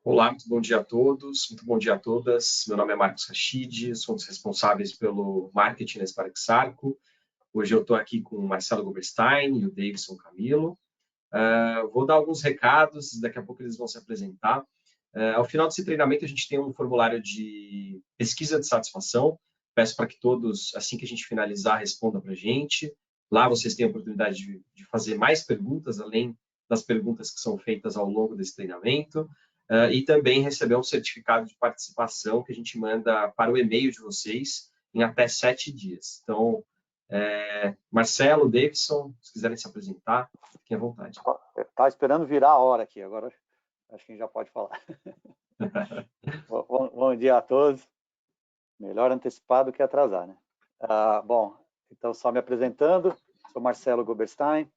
Olá, muito bom dia a todos, muito bom dia a todas. Meu nome é Marcos Rachid, sou um dos responsáveis pelo marketing na Spark-Sarco. Hoje eu estou aqui com o Marcelo Goberstein e o Davidson Camilo. Vou dar alguns recados, daqui a pouco eles vão se apresentar. Ao final desse treinamento, a gente tem um formulário de pesquisa de satisfação. Peço para que todos, assim que a gente finalizar, respondam para a gente. Lá vocês têm a oportunidade de fazer mais perguntas, além das perguntas que são feitas ao longo desse treinamento. E também receber um certificado de participação que a gente manda para o e-mail de vocês em até 7 dias. Então, Marcelo, Davidson, se quiserem se apresentar, fiquem à vontade. Estava esperando virar a hora aqui, agora acho que a gente já pode falar. Bom dia a todos. Melhor antecipado que atrasar, né? Bom, então só me apresentando, sou Marcelo Goberstein,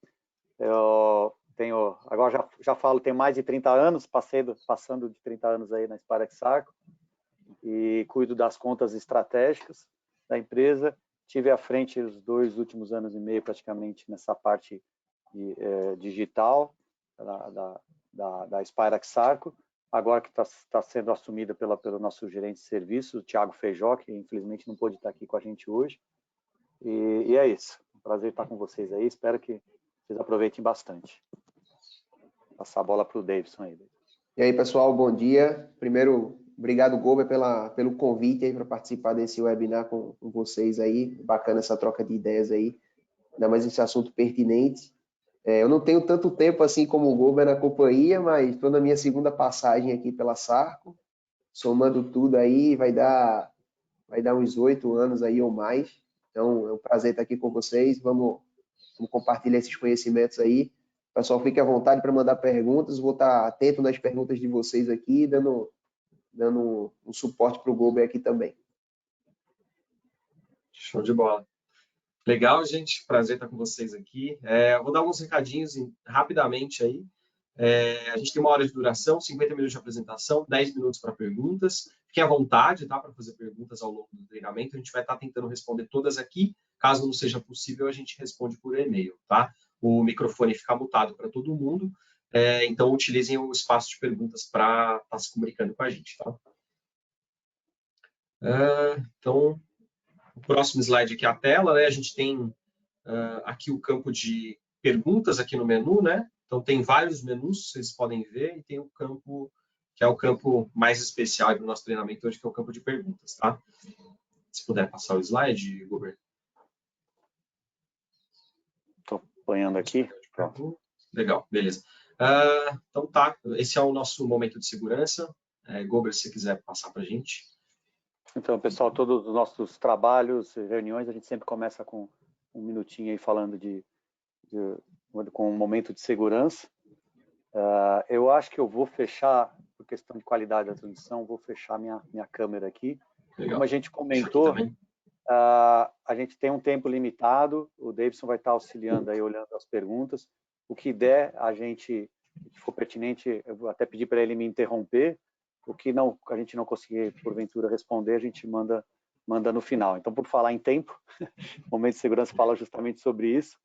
eu tenho, agora já falo, tenho mais de 30 anos, passando de 30 anos aí na Spark-Sarco, e cuido das contas estratégicas da empresa. Tive à frente os 2 últimos anos e meio praticamente nessa parte digital da Spark-Sarco, agora que está sendo assumida pelo nosso gerente de serviços, o Thiago Feijó, que infelizmente não pôde estar aqui com a gente hoje. E é isso. Um prazer estar com vocês aí. Espero que vocês aproveitem bastante. Passar a bola para o Davidson aí. E aí, pessoal, bom dia. Primeiro, obrigado, Gober, pelo convite aí para participar desse webinar com vocês aí. Bacana essa troca de ideias aí, ainda mais esse assunto pertinente. Eu não tenho tanto tempo assim como o Gober na companhia, mas estou na minha segunda passagem aqui pela Sarco. Somando tudo aí, vai dar uns 8 anos aí ou mais. Então, é um prazer estar aqui com vocês. Vamos compartilhar esses conhecimentos aí. Pessoal, fique à vontade para mandar perguntas. Vou estar atento nas perguntas de vocês aqui, dando um suporte para o Gober aqui também. Show de bola. Legal, gente. Prazer estar com vocês aqui. Eu vou dar alguns recadinhos rapidamente aí. A gente tem 1 hora de duração, 50 minutos de apresentação, 10 minutos para perguntas. Fiquem à vontade, tá, para fazer perguntas ao longo do treinamento. A gente vai estar tentando responder todas aqui. Caso não seja possível, a gente responde por e-mail, tá? O microfone fica mutado para todo mundo, então utilizem o espaço de perguntas para estar se comunicando com a gente, tá? Então, o próximo slide aqui é a tela, né? A gente tem aqui o campo de perguntas aqui no menu, né? Então, tem vários menus, vocês podem ver, e tem o campo, que é o campo mais especial para o nosso treinamento hoje, que é o campo de perguntas, tá? Se puder passar o slide, Gober. Estou apanhando aqui. Pronto. Legal, beleza. Então, tá. Esse é o nosso momento de segurança. Gober, se você quiser passar para a gente. Então, pessoal, todos os nossos trabalhos, reuniões, a gente sempre começa com um minutinho aí falando com um momento de segurança. Eu acho que eu vou fechar, por questão de qualidade da transmissão, vou fechar minha câmera aqui. Legal. Como a gente comentou, a gente tem um tempo limitado, o Davidson vai estar auxiliando aí, olhando as perguntas. O que der, se for pertinente, eu vou até pedir para ele me interromper. O que a gente não conseguir, porventura, responder, a gente manda no final. Então, por falar em tempo, o Momento de Segurança fala justamente sobre isso.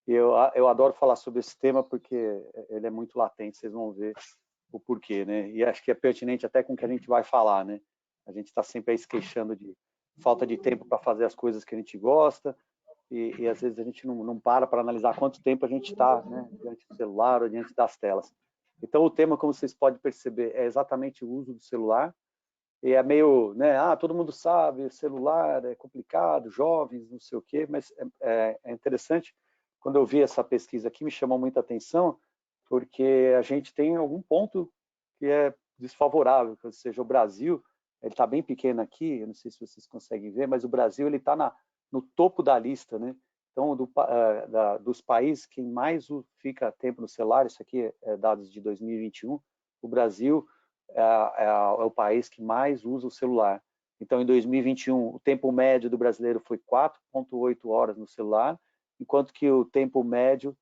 E eu adoro falar sobre esse tema porque ele é muito latente, vocês vão ver o porquê, né? E acho que é pertinente até com o que a gente vai falar, né? A gente está sempre aí se queixando de falta de tempo para fazer as coisas que a gente gosta e às vezes a gente não para analisar quanto tempo a gente está, né, diante do celular ou diante das telas. Então, o tema, como vocês podem perceber, é exatamente o uso do celular. E é meio, né, todo mundo sabe, celular é complicado, jovens, não sei o quê, mas é interessante. Quando eu vi essa pesquisa aqui, me chamou muita atenção, porque a gente tem algum ponto que é desfavorável, ou seja, o Brasil, ele está bem pequeno aqui, eu não sei se vocês conseguem ver, mas o Brasil ele está no topo da lista, né? Então, dos países que mais fica tempo no celular, isso aqui é dados de 2021, o Brasil é o país que mais usa o celular. Então, em 2021, o tempo médio do brasileiro foi 4,8 horas no celular, enquanto que o tempo médio,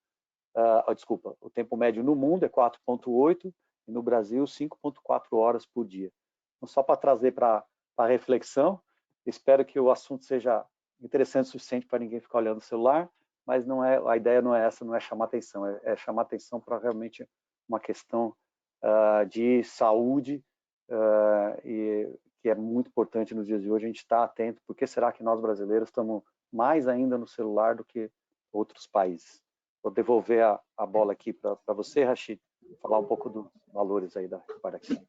o tempo médio no mundo é 4,8 e no Brasil 5,4 horas por dia. Então, só para trazer para a reflexão, espero que o assunto seja interessante o suficiente para ninguém ficar olhando o celular, mas a ideia não é essa, não é chamar atenção, é chamar atenção para realmente uma questão de saúde, e que é muito importante nos dias de hoje a gente estar atento, porque será que nós brasileiros estamos mais ainda no celular do que outros países? Vou devolver a bola aqui para você, Rachid, falar um pouco dos valores aí da Spirax-Sarco.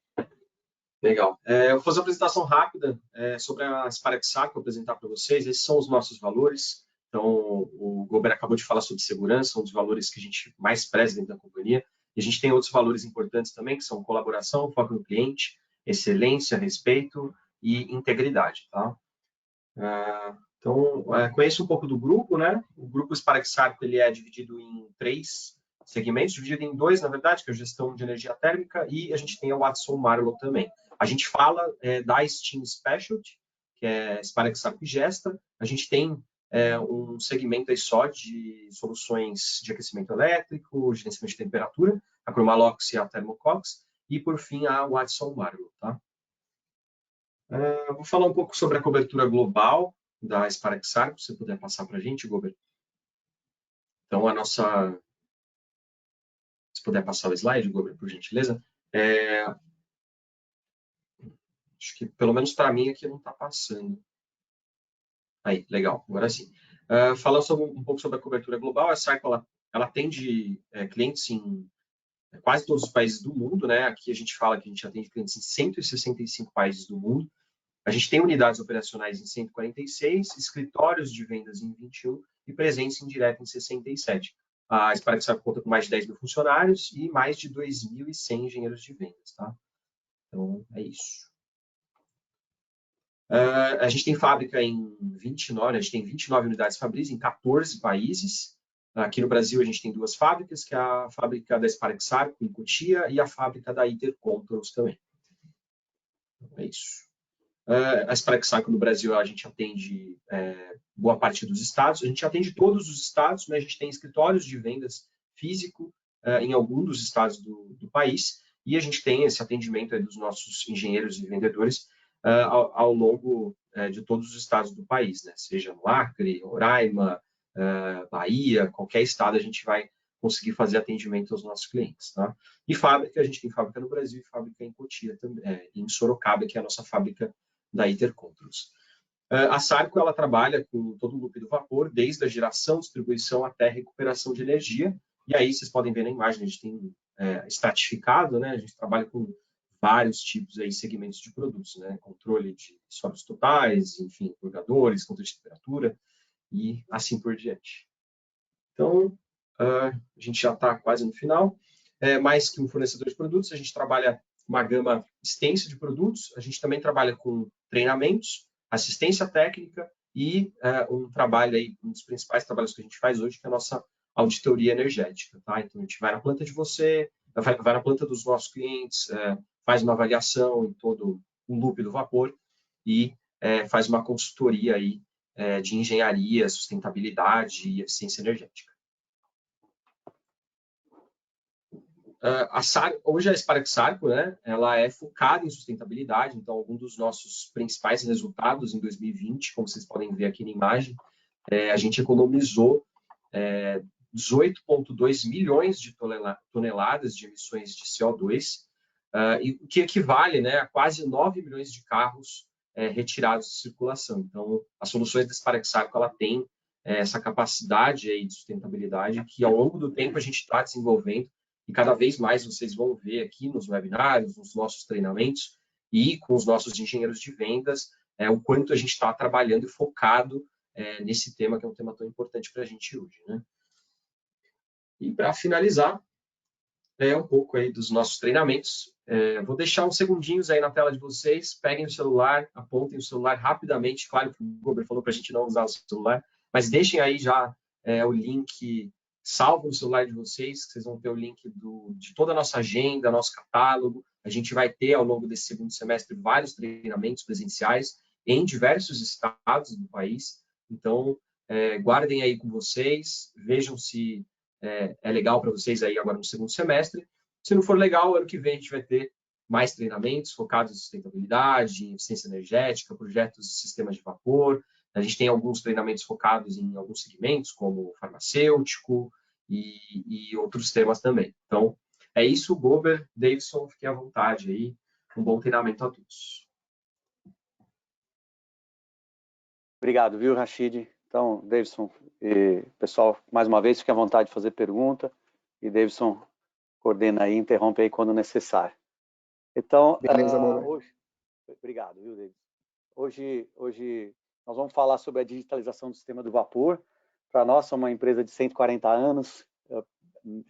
Legal. Eu vou fazer uma apresentação rápida sobre a Spirax-Sarco, vou apresentar para vocês. Esses são os nossos valores. Então, o Gober acabou de falar sobre segurança, um dos valores que a gente mais preza dentro da companhia. E a gente tem outros valores importantes também, que são colaboração, foco no cliente, excelência, respeito e integridade. Tá? Então, conheço um pouco do grupo, né? O grupo Spirax-Sarco, ele é dividido em 3 segmentos, dividido em 2, na verdade, que é a gestão de energia térmica, e a gente tem a Watson Marlow também. A gente fala da Steam Specialty, que é Spirax-Sarco e Gesta. A gente tem um segmento aí só de soluções de aquecimento elétrico, gerenciamento de temperatura, a Chromalox e a Thermocox, e, por fim, a Watson Marlow, tá? Vou falar um pouco sobre a cobertura global da Spirax-Sarco, se puder passar para a gente, Gober. Então, se puder passar o slide, Gober, por gentileza. Acho que, pelo menos para mim, aqui não está passando. Aí, legal, agora sim. Falando um pouco sobre a cobertura global, a Sarco ela atende clientes em quase todos os países do mundo, né? Aqui a gente fala que a gente atende clientes em 165 países do mundo. A gente tem unidades operacionais em 146, escritórios de vendas em 21 e presença indireta em 67. A Spirax-Sarco conta com mais de 10 mil funcionários e mais de 2.100 engenheiros de vendas, tá? Então, é isso. A gente tem fábrica em 29, a gente tem 29 unidades Fabris em 14 países. Aqui no Brasil, a gente tem 2 fábricas, que é a fábrica da Spirax-Sarco, em Cotia, e a fábrica da Iter Controls também. Então, é isso. A Spirax-Sarco no Brasil, a gente atende boa parte dos estados. A gente atende todos os estados, né? A gente tem escritórios de vendas físico em algum dos estados do país, e a gente tem esse atendimento dos nossos engenheiros e vendedores ao longo de todos os estados do país, né? Seja no Acre, Roraima, Bahia, qualquer estado a gente vai conseguir fazer atendimento aos nossos clientes, tá? E fábrica, a gente tem fábrica no Brasil e fábrica em Cotia, em Sorocaba, que é a nossa fábrica da Iter Controls. A Sarco ela trabalha com todo o loop do vapor, desde a geração, distribuição até recuperação de energia. E aí vocês podem ver na imagem, a gente tem estratificado, né? A gente trabalha com vários tipos aí, segmentos de produtos, né? Controle de sólidos totais, enfim, purgadores, controle de temperatura e assim por diante. Então, a gente já está quase no final. Mais que um fornecedor de produtos, a gente trabalha uma gama extensa de produtos. A gente também trabalha com treinamentos, assistência técnica e um trabalho aí, um dos principais trabalhos que a gente faz hoje, que é a nossa auditoria energética, tá? Então, a gente vai na planta de você, vai na planta dos nossos clientes, faz uma avaliação em todo o loop do vapor e faz uma consultoria aí de engenharia, sustentabilidade e eficiência energética. Hoje a Spirax-Sarco, né, ela é focada em sustentabilidade, então alguns dos nossos principais resultados em 2020, como vocês podem ver aqui na imagem, a gente economizou 18,2 milhões de toneladas de emissões de CO2, o que equivale, né, a quase 9 milhões de carros retirados de circulação. Então, as soluções da Spirax-Sarco, ela tem essa capacidade aí de sustentabilidade que, ao longo do tempo, a gente está desenvolvendo e cada vez mais vocês vão ver aqui nos webinários, nos nossos treinamentos e com os nossos engenheiros de vendas, o quanto a gente está trabalhando e focado nesse tema, que é um tema tão importante para a gente hoje, né? E para finalizar, um pouco aí dos nossos treinamentos. Vou deixar uns segundinhos aí na tela de vocês, peguem o celular, apontem o celular rapidamente, claro que o Gober falou para a gente não usar o celular, mas deixem aí já o link salvo no celular de vocês, que vocês vão ter o link de toda a nossa agenda, nosso catálogo. A gente vai ter, ao longo desse segundo semestre, vários treinamentos presenciais em diversos estados do país. Então, guardem aí com vocês, vejam se é legal para vocês aí agora no segundo semestre. Se não for legal, ano que vem a gente vai ter mais treinamentos focados em sustentabilidade, em eficiência energética, projetos de sistemas de vapor. A gente tem alguns treinamentos focados em alguns segmentos, como farmacêutico e outros temas também. Então, É isso, Gober, Davidson, fiquem à vontade aí. Um bom treinamento a todos. Obrigado, viu, Rachid? Então, Davidson e pessoal, mais uma vez, fique à vontade de fazer pergunta e Davidson coordena aí, interrompe aí quando necessário. Então, Beleza, hoje... Obrigado, viu, Davidson? Hoje nós vamos falar sobre a digitalização do sistema do vapor. Para nós, somos uma empresa de 140 anos,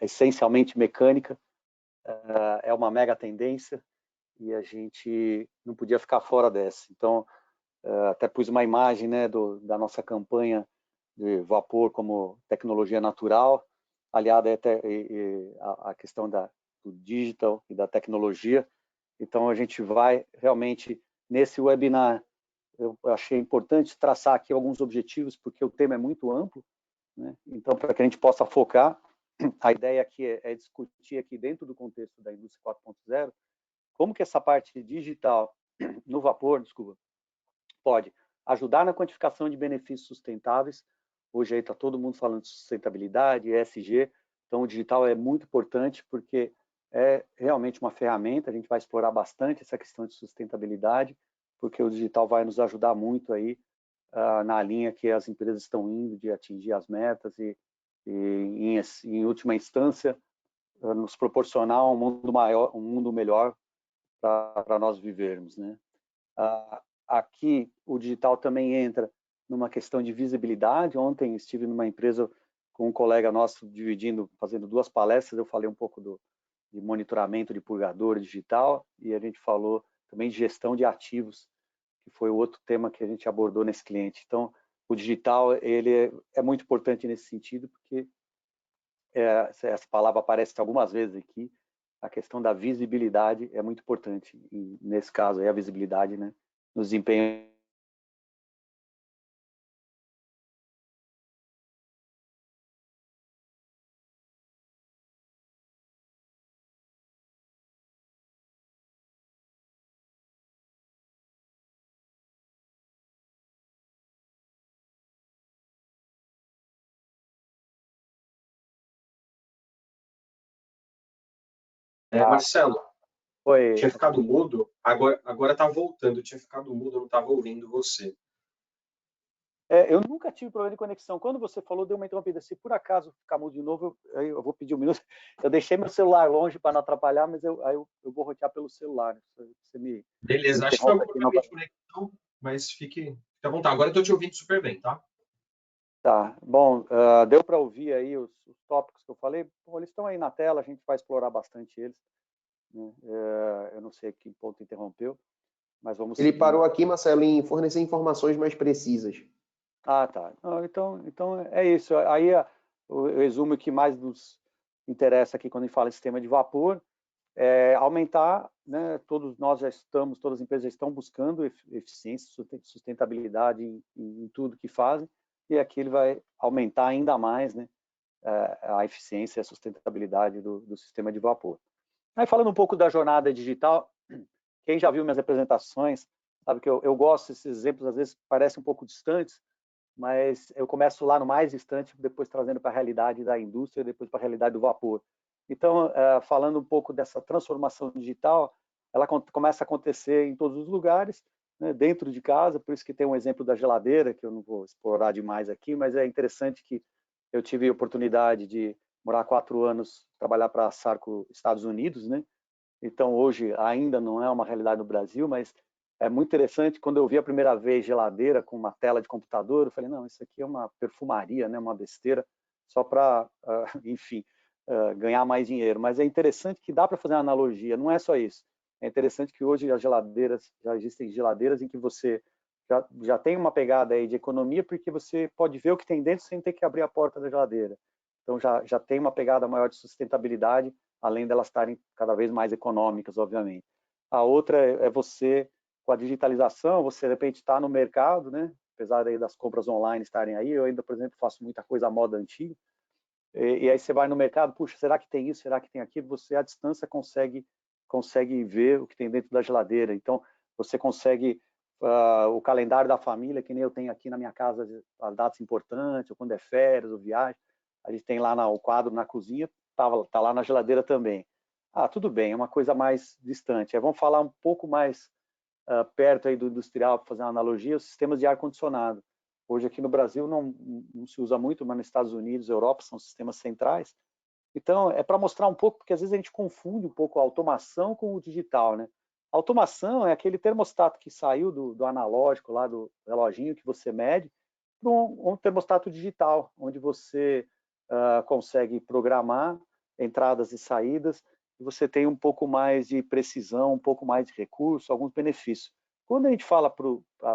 essencialmente mecânica, é uma mega tendência e a gente não podia ficar fora dessa. Então, até pus uma imagem, né, da nossa campanha de vapor como tecnologia natural, aliada até à questão do digital e da tecnologia. Então, a gente vai realmente, nesse webinar, eu achei importante traçar aqui alguns objetivos, porque o tema é muito amplo, né? Então, para que a gente possa focar, a ideia aqui é discutir aqui dentro do contexto da indústria 4.0, como que essa parte digital no vapor, pode ajudar na quantificação de benefícios sustentáveis. Hoje aí está todo mundo falando de sustentabilidade, ESG, então o digital é muito importante porque é realmente uma ferramenta, a gente vai explorar bastante essa questão de sustentabilidade, porque o digital vai nos ajudar muito aí na linha que as empresas estão indo de atingir as metas e em última instância, nos proporcionar um mundo maior, um mundo melhor para nós vivermos, né? Aqui o digital também entra numa questão de visibilidade. Ontem estive numa empresa com um colega nosso fazendo 2 palestras, eu falei um pouco de monitoramento de purgador digital e a gente falou também de gestão de ativos, que foi o outro tema que a gente abordou nesse cliente. Então, o digital ele é muito importante nesse sentido, porque essa palavra aparece algumas vezes aqui, a questão da visibilidade é muito importante. E, nesse caso, a visibilidade, né, no desempenho. Marcelo, Foi. tinha ficado mudo, agora tá voltando. Tinha ficado mudo, eu não estava ouvindo você. Eu nunca tive problema de conexão. Quando você falou, deu uma interrompida. Se por acaso ficar mudo de novo, eu vou pedir um minuto. Eu deixei meu celular longe para não atrapalhar, mas eu vou rotear pelo celular. Você me Beleza, acho que foi algum problema de conexão, mas fique à vontade. Agora eu estou te ouvindo super bem, tá? Tá, bom, deu para ouvir aí os tópicos que eu falei? Bom, eles estão aí na tela, a gente vai explorar bastante eles, né? Eu não sei que ponto interrompeu, mas vamos Ele seguir. parou aqui, Marcelo, em fornecer informações mais precisas. Ah, tá. Então é isso. Aí o resumo que mais nos interessa aqui quando a gente fala em sistema de vapor é aumentar, né? Todas as empresas já estão buscando eficiência, sustentabilidade em tudo que fazem, e aqui ele vai aumentar ainda mais, né, a eficiência e a sustentabilidade do sistema de vapor. Aí, falando um pouco da jornada digital, quem já viu minhas apresentações sabe que eu gosto desses exemplos, às vezes parecem um pouco distantes, mas eu começo lá no mais distante, depois trazendo para a realidade da indústria, depois para a realidade do vapor. Então, falando um pouco dessa transformação digital, ela começa a acontecer em todos os lugares, né, dentro de casa, por isso que tem um exemplo da geladeira, que eu não vou explorar demais aqui, mas é interessante que eu tive a oportunidade de morar 4 anos, trabalhar para a Sarco Estados Unidos, né? Então, hoje ainda não é uma realidade no Brasil, mas é muito interessante. Quando eu vi a primeira vez geladeira com uma tela de computador, eu falei, não, isso aqui é uma perfumaria, né? Uma besteira, só para, enfim, ganhar mais dinheiro. Mas é interessante que dá para fazer uma analogia, não é só isso. É interessante que hoje já existem geladeiras em que você já tem uma pegada aí de economia, porque você pode ver o que tem dentro sem ter que abrir a porta da geladeira. Então, já tem uma pegada maior de sustentabilidade, além delas estarem cada vez mais econômicas, obviamente. A outra é você, com a digitalização, você de repente está no mercado, né? Apesar aí das compras online estarem aí, eu ainda, por exemplo, faço muita coisa à moda antiga, e aí você vai no mercado, puxa, será que tem isso, será que tem aquilo? Você, à distância, consegue ver o que tem dentro da geladeira. Então, você consegue o calendário da família, que nem eu tenho aqui na minha casa, as datas importantes, ou quando é férias, ou viagem, a gente tem lá o quadro na cozinha, tá lá na geladeira também. tudo bem, é uma coisa mais distante. Vamos falar um pouco mais perto aí do industrial, para fazer uma analogia, os sistemas de ar-condicionado. Hoje aqui no Brasil não se usa muito, mas nos Estados Unidos, Europa, são sistemas centrais. Então, é para mostrar um pouco, porque às vezes a gente confunde um pouco a automação com o digital, né? A automação é aquele termostato que saiu do analógico, lá do reloginho que você mede, para um termostato digital, onde você consegue programar entradas e saídas, e você tem um pouco mais de precisão, um pouco mais de recurso, alguns benefícios. Quando a gente fala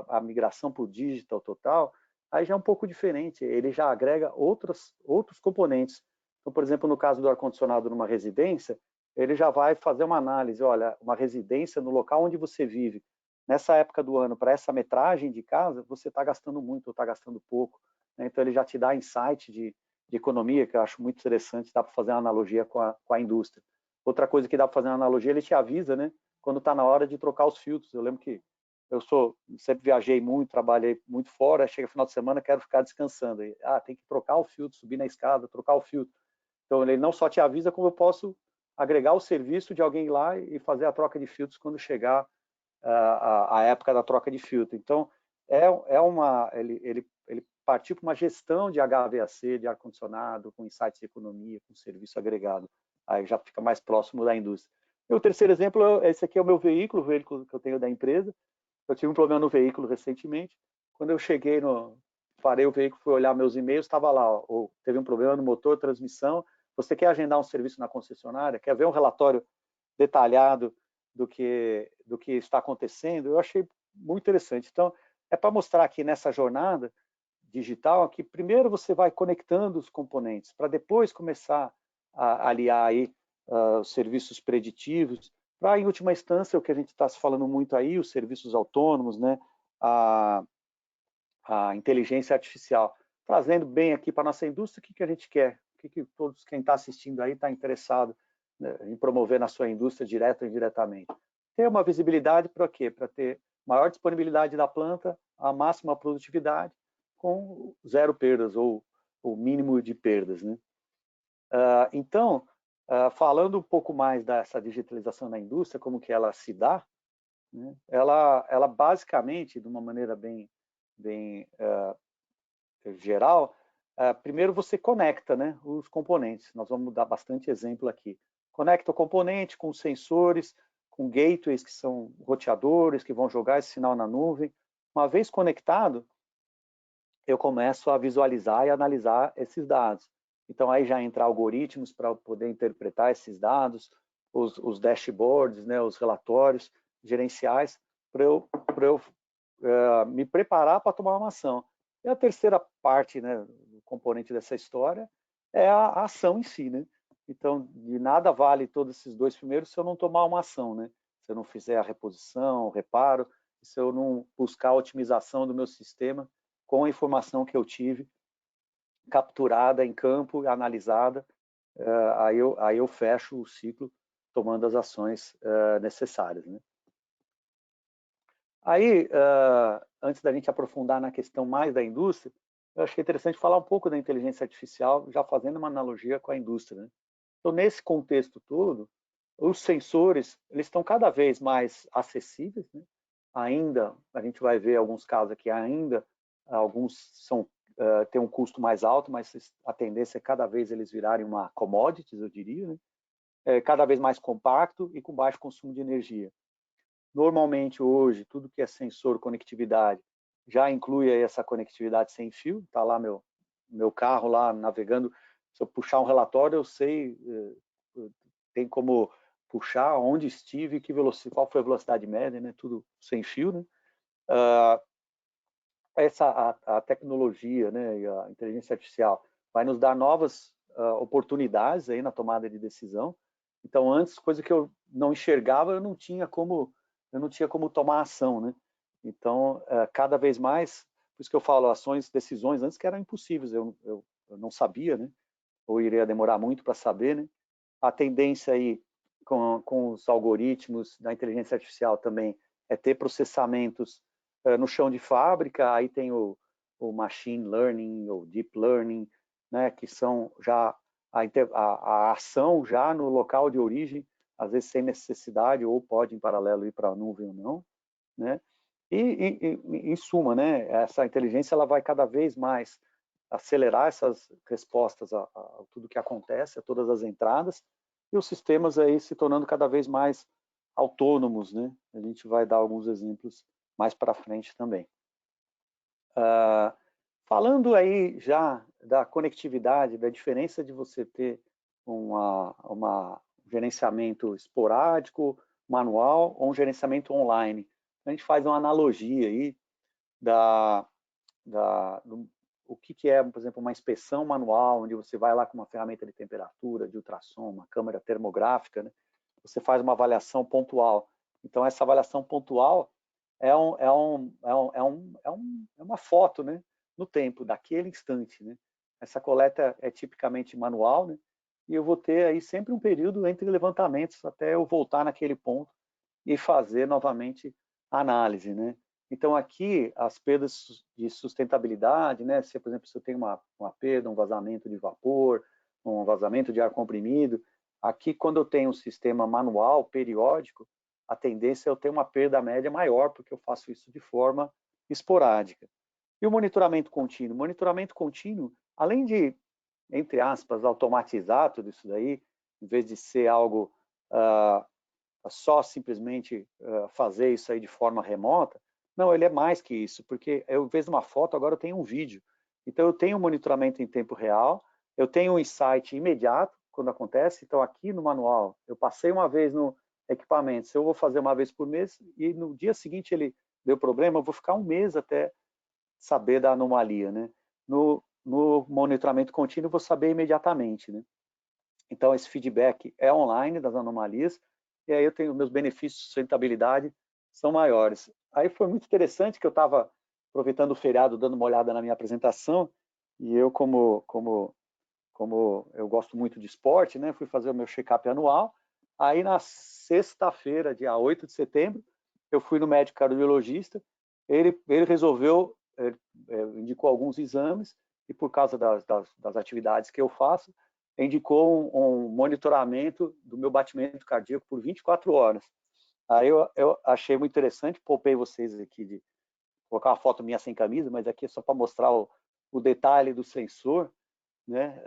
a migração para o digital total, aí já é um pouco diferente, ele já agrega outros componentes. Então, por exemplo, no caso do ar-condicionado numa residência, ele já vai fazer uma análise, olha, uma residência no local onde você vive, nessa época do ano, para essa metragem de casa, você está gastando muito ou está gastando pouco. Né? Então, ele já te dá insight de economia, que eu acho muito interessante, dá para fazer uma analogia com a indústria. Outra coisa que dá para fazer uma analogia, ele te avisa, né, quando está na hora de trocar os filtros. Eu lembro que eu sempre viajei muito, trabalhei muito fora, chega final de semana, quero ficar descansando. E, tem que trocar o filtro, subir na escada, trocar o filtro. Então, ele não só te avisa, como eu posso agregar o serviço de alguém lá e fazer a troca de filtros quando chegar a época da troca de filtro. Então, ele partiu para uma gestão de HVAC, de ar-condicionado, com insights de economia, com serviço agregado. Aí já fica mais próximo da indústria. E o terceiro exemplo, esse aqui é o meu veículo, o veículo que eu tenho da empresa. Eu tive um problema no veículo recentemente. Quando eu cheguei parei o veículo, fui olhar meus e-mails, estava lá, teve um problema no motor, transmissão. Você quer agendar um serviço na concessionária? Quer ver um relatório detalhado do que está acontecendo? Eu achei muito interessante. Então, é para mostrar aqui nessa jornada digital que primeiro você vai conectando os componentes, para depois começar a aliar aí os serviços preditivos, para, em última instância, o que a gente está falando muito aí, os serviços autônomos, né? A inteligência artificial, trazendo bem aqui para a nossa indústria o que a gente quer, o que quem está assistindo aí está interessado, né, em promover na sua indústria, direto ou indiretamente. Ter uma visibilidade para quê? Para ter maior disponibilidade da planta, a máxima produtividade, com zero perdas ou o mínimo de perdas, né? Então, falando um pouco mais dessa digitalização da indústria, como que ela se dá, né? Ela basicamente, de uma maneira bem geral, primeiro você conecta, né, os componentes. Nós vamos dar bastante exemplo aqui. Conecta o componente com sensores, com gateways, que são roteadores, que vão jogar esse sinal na nuvem. Uma vez conectado, eu começo a visualizar e analisar esses dados. Então, aí já entra algoritmos para poder interpretar esses dados, os dashboards, né, os relatórios gerenciais, para eu me preparar para tomar uma ação. E a terceira parte, né, o componente dessa história, é a ação em si, né? Então, de nada vale todos esses dois primeiros se eu não tomar uma ação, né? Se eu não fizer a reposição, o reparo, se eu não buscar a otimização do meu sistema com a informação que eu tive capturada em campo, analisada, aí eu fecho o ciclo tomando as ações necessárias, né? Aí, antes da gente aprofundar na questão mais da indústria, eu achei interessante falar um pouco da inteligência artificial, já fazendo uma analogia com a indústria, né? Então, nesse contexto todo, os sensores, eles estão cada vez mais acessíveis, né? Ainda, a gente vai ver alguns casos aqui, ainda alguns têm um custo mais alto, mas a tendência é cada vez eles virarem uma commodities, eu diria, né? Cada vez mais compacto e com baixo consumo de energia. Normalmente, hoje, tudo que é sensor, conectividade, já inclui aí essa conectividade sem fio. Está lá meu carro lá navegando. Se eu puxar um relatório, eu sei, tem como puxar onde estive, qual foi a velocidade média, né? Tudo sem fio, né? A tecnologia, né, e a inteligência artificial vai nos dar novas oportunidades aí na tomada de decisão. Então, antes, coisa que eu não enxergava, eu não tinha como tomar ação, né? Então, cada vez mais, por isso que eu falo, decisões antes que eram impossíveis, eu não sabia, né? Ou iria demorar muito para saber, né? A tendência aí com os algoritmos da inteligência artificial também é ter processamentos no chão de fábrica. Aí tem o machine learning, ou deep learning, né? Que são já a ação já no local de origem, às vezes sem necessidade, ou pode em paralelo ir para a nuvem ou não, né? E em suma, né, essa inteligência ela vai cada vez mais acelerar essas respostas a tudo que acontece, a todas as entradas, e os sistemas aí se tornando cada vez mais autônomos, né? A gente vai dar alguns exemplos mais para frente também. Falando aí já da conectividade, da diferença de você ter um gerenciamento esporádico, manual, ou um gerenciamento online. A gente faz uma analogia aí o que é, por exemplo, uma inspeção manual, onde você vai lá com uma ferramenta de temperatura, de ultrassom, uma câmera termográfica, né? Você faz uma avaliação pontual. Então, essa avaliação pontual é uma foto, né, no tempo, daquele instante, né? Essa coleta é tipicamente manual, né? E eu vou ter aí sempre um período entre levantamentos até eu voltar naquele ponto e fazer novamente a análise, né? Então, aqui, as perdas de sustentabilidade, né? Se, por exemplo, se eu tenho uma perda, um vazamento de vapor, um vazamento de ar comprimido, aqui, quando eu tenho um sistema manual, periódico, a tendência é eu ter uma perda média maior, porque eu faço isso de forma esporádica. E o monitoramento contínuo? O monitoramento contínuo, além de, entre aspas, automatizar tudo isso daí, em vez de ser algo só simplesmente fazer isso aí de forma remota, não, ele é mais que isso, porque eu, em vez de uma foto, agora eu tenho um vídeo. Então, eu tenho um monitoramento em tempo real, eu tenho um insight imediato quando acontece. Então, aqui no manual, eu passei uma vez no equipamento, se eu vou fazer uma vez por mês e no dia seguinte ele deu problema, eu vou ficar um mês até saber da anomalia, né? No monitoramento contínuo, eu vou saber imediatamente, né? Então, esse feedback é online das anomalias, e aí eu tenho meus benefícios de sustentabilidade são maiores. Aí foi muito interessante que eu estava aproveitando o feriado, dando uma olhada na minha apresentação, e eu, como eu gosto muito de esporte, né, fui fazer o meu check-up anual. Aí, na sexta-feira, dia 8 de setembro, eu fui no médico cardiologista, ele resolveu, indicou alguns exames, e por causa das atividades que eu faço, indicou um monitoramento do meu batimento cardíaco por 24 horas. Aí eu achei muito interessante, poupei vocês aqui de colocar uma foto minha sem camisa, mas aqui é só para mostrar o detalhe do sensor, né?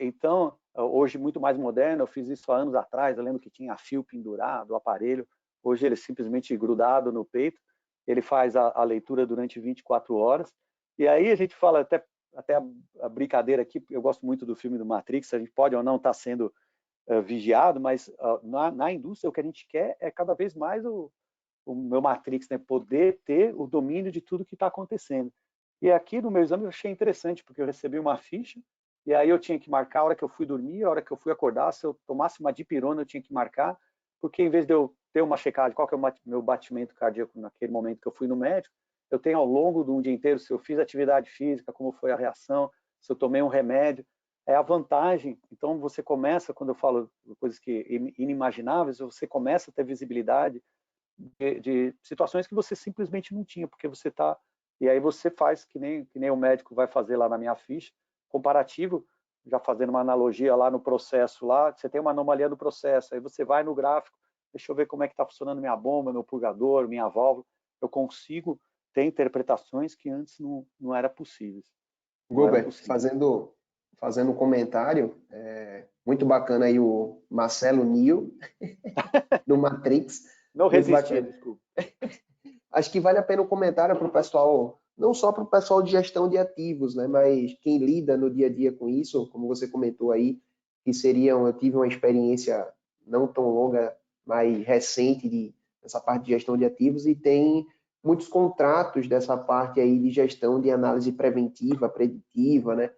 Então, hoje muito mais moderno, eu fiz isso há anos atrás, eu lembro que tinha fio pendurado, o aparelho, hoje ele é simplesmente grudado no peito, ele faz a leitura durante 24 horas, e aí a gente fala até a brincadeira aqui, eu gosto muito do filme do Matrix, a gente pode ou não estar sendo vigiado, mas na indústria o que a gente quer é cada vez mais o meu Matrix, né, poder ter o domínio de tudo que está acontecendo. E aqui no meu exame eu achei interessante, porque eu recebi uma ficha, e aí eu tinha que marcar a hora que eu fui dormir, a hora que eu fui acordar, se eu tomasse uma dipirona eu tinha que marcar, porque em vez de eu ter uma checagem, qual que é o meu batimento cardíaco naquele momento que eu fui no médico, eu tenho ao longo do dia inteiro, se eu fiz atividade física, como foi a reação, se eu tomei um remédio, é a vantagem. Então você começa, quando eu falo coisas que inimagináveis, você começa a ter visibilidade de situações que você simplesmente não tinha, porque você está... E aí você faz que nem o médico vai fazer lá na minha ficha, comparativo, já fazendo uma analogia lá no processo, lá você tem uma anomalia no processo, aí você vai no gráfico, deixa eu ver como é que está funcionando minha bomba, meu purgador, minha válvula, eu consigo ter interpretações que antes não era possíveis. Gober, fazendo um comentário, muito bacana aí o Marcelo Neo, do Matrix. Não resisti, desculpa. Acho que vale a pena um comentário para o pessoal, não só para o pessoal de gestão de ativos, né, mas quem lida no dia a dia com isso, como você comentou aí, que eu tive uma experiência não tão longa, mas recente dessa parte de gestão de ativos, e tem muitos contratos dessa parte aí de gestão de análise preventiva, preditiva, né?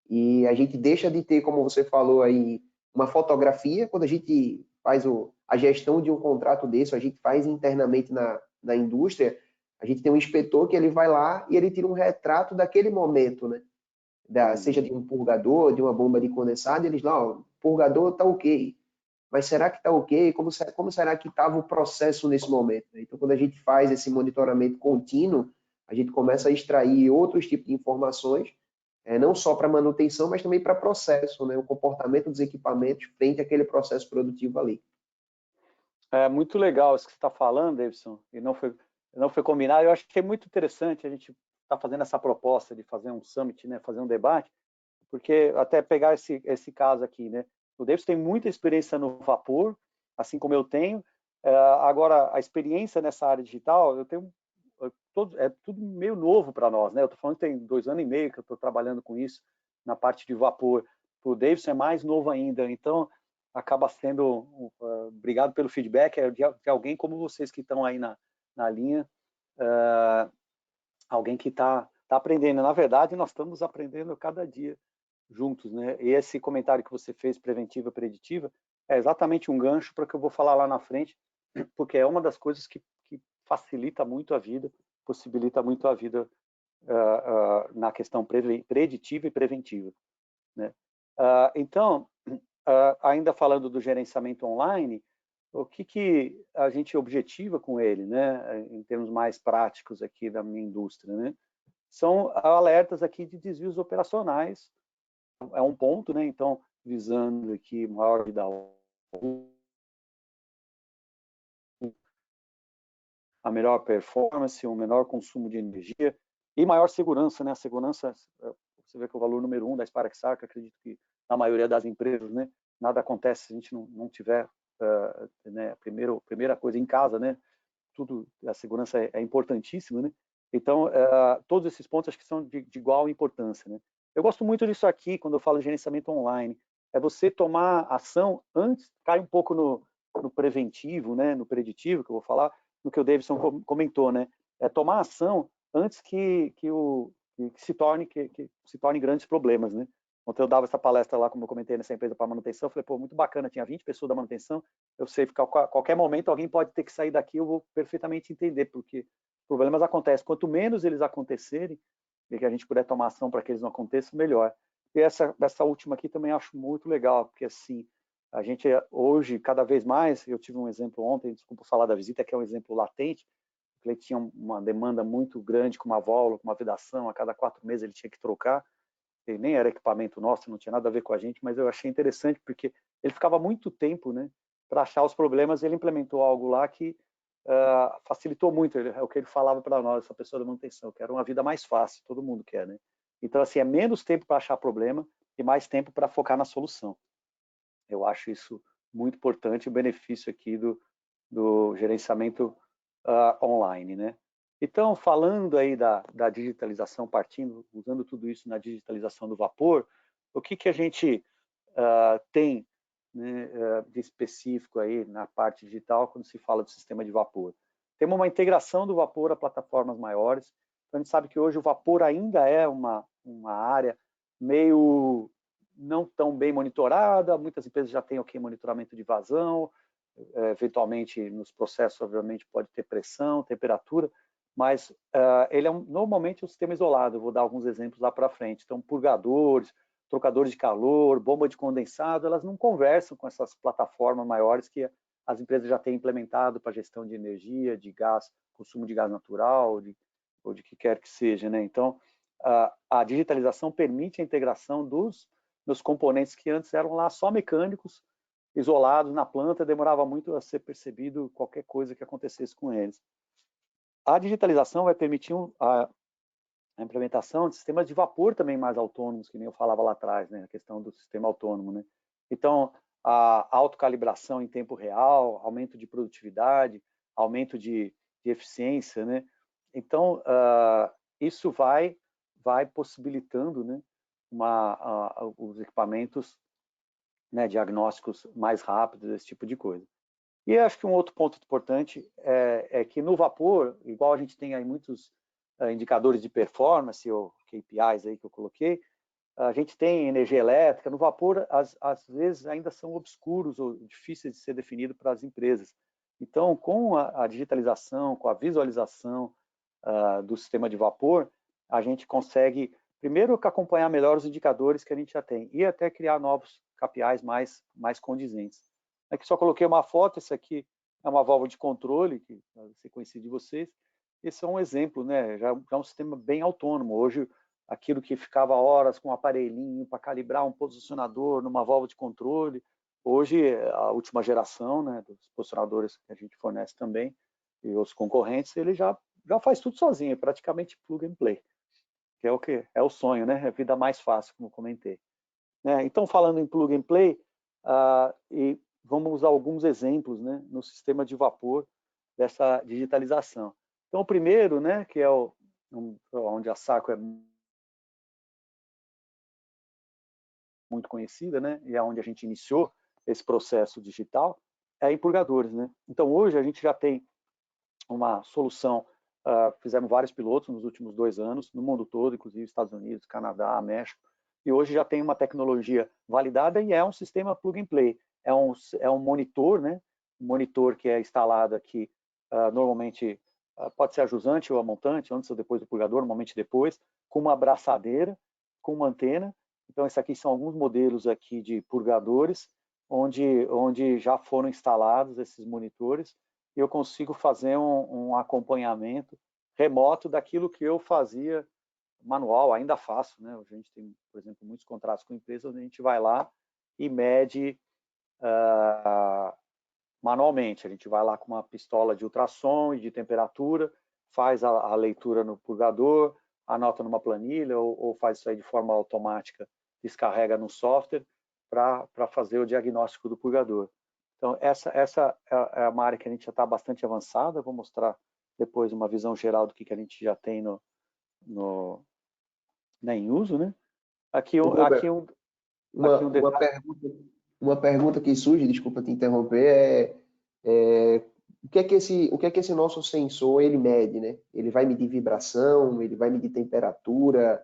E a gente deixa de ter, como você falou aí, uma fotografia. Quando a gente faz a gestão de um contrato desse, a gente faz internamente na indústria, a gente tem um inspetor que ele vai lá e ele tira um retrato daquele momento, né? Seja de um purgador, de uma bomba de condensado, eles lá, ó, o purgador está ok, mas será que está ok? Como será que estava o processo nesse momento? Então, quando a gente faz esse monitoramento contínuo, a gente começa a extrair outros tipos de informações, não só para manutenção, mas também para processo, né? O comportamento dos equipamentos frente àquele processo produtivo ali. É muito legal isso que você está falando, Davidson, e não foi combinado. Eu acho que é muito interessante a gente estar fazendo essa proposta de fazer um summit, né, fazer um debate, porque até pegar esse caso aqui, né, o Davidson tem muita experiência no vapor, assim como eu tenho. Agora, a experiência nessa área digital, é tudo meio novo para nós, né? Eu estou falando que tem 2 anos e meio que eu estou trabalhando com isso na parte de vapor. O Davidson é mais novo ainda, então acaba sendo, obrigado pelo feedback, de alguém como vocês que estão aí na linha, alguém que está aprendendo. Na verdade, nós estamos aprendendo cada dia juntos, né? E esse comentário que você fez, preventiva, preditiva, é exatamente um gancho para o que eu vou falar lá na frente, porque é uma das coisas que facilita muito a vida, possibilita muito a vida na questão preditiva e preventiva, né? Então, ainda falando do gerenciamento online, o que a gente objetiva com ele, né, em termos mais práticos aqui da minha indústria, né? São alertas aqui de desvios operacionais, é um ponto, né? Então, visando aqui maior vida útil, a melhor performance, um menor consumo de energia e maior segurança, né? A segurança, você vê que é o valor número 1 da Spark Sark, acredito que na maioria das empresas, né? Nada acontece se a gente não tiver, né? Primeira coisa em casa, né? Tudo, a segurança é importantíssima, né? Então, todos esses pontos acho que são de igual importância, né? Eu gosto muito disso aqui, quando eu falo de gerenciamento online, é você tomar ação antes, cai um pouco no preventivo, né? No preditivo, que eu vou falar, no que o Davidson comentou, né? É tomar ação antes que se torne grandes problemas, né? Ontem eu dava essa palestra lá, como eu comentei, nessa empresa para manutenção, eu falei, pô, muito bacana, tinha 20 pessoas da manutenção, eu sei que a qualquer momento alguém pode ter que sair daqui, eu vou perfeitamente entender, porque problemas acontecem. Quanto menos eles acontecerem, e que a gente puder tomar ação para que eles não aconteçam, melhor. E essa última aqui também acho muito legal, porque assim, a gente hoje, cada vez mais, eu tive um exemplo ontem, desculpa falar da visita, que é um exemplo latente, o cliente tinha uma demanda muito grande com uma válvula, com uma vedação, a cada 4 meses ele tinha que trocar, e nem era equipamento nosso, não tinha nada a ver com a gente, mas eu achei interessante, porque ele ficava muito tempo, né, para achar os problemas, ele implementou algo lá que facilitou muito, é o que ele falava para nós, essa pessoa da manutenção, que era uma vida mais fácil, todo mundo quer, né? Então, assim, é menos tempo para achar problema e mais tempo para focar na solução. Eu acho isso muito importante, o benefício aqui do gerenciamento online, né? Então, falando aí da digitalização, usando tudo isso na digitalização do vapor, o que a gente tem, né, de específico aí na parte digital quando se fala do sistema de vapor? Temos uma integração do vapor a plataformas maiores. Então, a gente sabe que hoje o vapor ainda é uma área meio não tão bem monitorada, muitas empresas já têm monitoramento de vazão, eventualmente nos processos, obviamente, pode ter pressão, temperatura, mas ele é normalmente um sistema isolado. Eu vou dar alguns exemplos lá para frente. Então, purgadores, trocadores de calor, bomba de condensado, elas não conversam com essas plataformas maiores que as empresas já têm implementado para gestão de energia, de gás, consumo de gás natural, ou de que quer que seja, né? Então, a digitalização permite a integração dos componentes que antes eram lá só mecânicos, isolados na planta, demorava muito a ser percebido qualquer coisa que acontecesse com eles. A digitalização vai permitir a implementação de sistemas de vapor também mais autônomos, que nem eu falava lá atrás, né? A questão do sistema autônomo, né? Então, a autocalibração em tempo real, aumento de produtividade, aumento de eficiência, né? Então, isso vai possibilitando, né, os equipamentos, né, diagnósticos mais rápidos, esse tipo de coisa. E acho que um outro ponto importante é que no vapor, igual a gente tem aí muitos indicadores de performance, ou KPIs aí que eu coloquei, a gente tem energia elétrica, no vapor às vezes ainda são obscuros ou difíceis de ser definido para as empresas. Então, com a digitalização, com a visualização do sistema de vapor, a gente consegue, primeiro, acompanhar melhor os indicadores que a gente já tem e até criar novos KPIs mais condizentes. Aqui só coloquei uma foto, essa aqui é uma válvula de controle, que vai ser conhecido de vocês. Esse é um exemplo, né? Já é um sistema bem autônomo. Hoje, aquilo que ficava horas com um aparelhinho para calibrar um posicionador numa válvula de controle, Hoje, a última geração, né, dos posicionadores que a gente fornece também, e os concorrentes, ele já faz tudo sozinho, é praticamente plug and play, que é o sonho, né? É a vida mais fácil, como comentei. Né? Então, falando em plug and play, e vamos usar alguns exemplos, né, no sistema de vapor dessa digitalização. Então, o primeiro, né, que é onde a Sacco é muito conhecida, né, e é onde a gente iniciou esse processo digital, é em purgadores, né? Então, hoje a gente já tem uma solução, fizemos vários pilotos nos últimos 2 anos, no mundo todo, inclusive Estados Unidos, Canadá, México, e hoje já tem uma tecnologia validada e é um sistema plug and play. É um monitor, né? Um monitor que é instalado aqui, normalmente pode ser a jusante ou a montante, antes ou depois do purgador, normalmente depois, com uma abraçadeira, com uma antena. Então, esses aqui são alguns modelos aqui de purgadores, onde já foram instalados esses monitores, e eu consigo fazer um acompanhamento remoto daquilo que eu fazia manual, ainda faço, né? A gente tem, por exemplo, muitos contratos com empresas onde a gente vai lá e mede manualmente. A gente vai lá com uma pistola de ultrassom e de temperatura, faz a leitura no purgador, anota numa planilha ou faz isso aí de forma automática, descarrega no software para fazer o diagnóstico do purgador. Então, essa é uma área que a gente já está bastante avançada. Vou mostrar depois uma visão geral do que a gente já tem em uso, né? Uma pergunta que surge, desculpa te interromper, o que é que esse nosso sensor ele mede, né? Ele vai medir vibração, ele vai medir temperatura,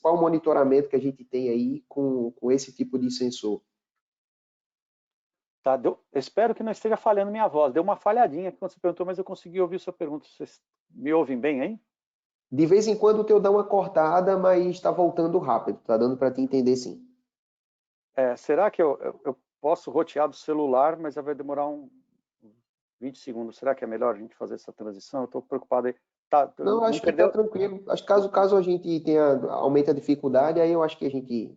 qual o monitoramento que a gente tem aí com esse tipo de sensor? Tá, espero que não esteja falhando minha voz. Deu uma falhadinha aqui quando você perguntou, mas eu consegui ouvir sua pergunta. Vocês me ouvem bem, hein? De vez em quando o teu dá uma cortada, mas está voltando rápido. Está dando para te entender, sim. Será que eu posso rotear do celular, mas vai demorar 20 segundos. Será que é melhor a gente fazer essa transição? Eu estou preocupado aí. Não, acho que está tranquilo. Acho que caso a gente aumente a dificuldade, aí eu acho que a gente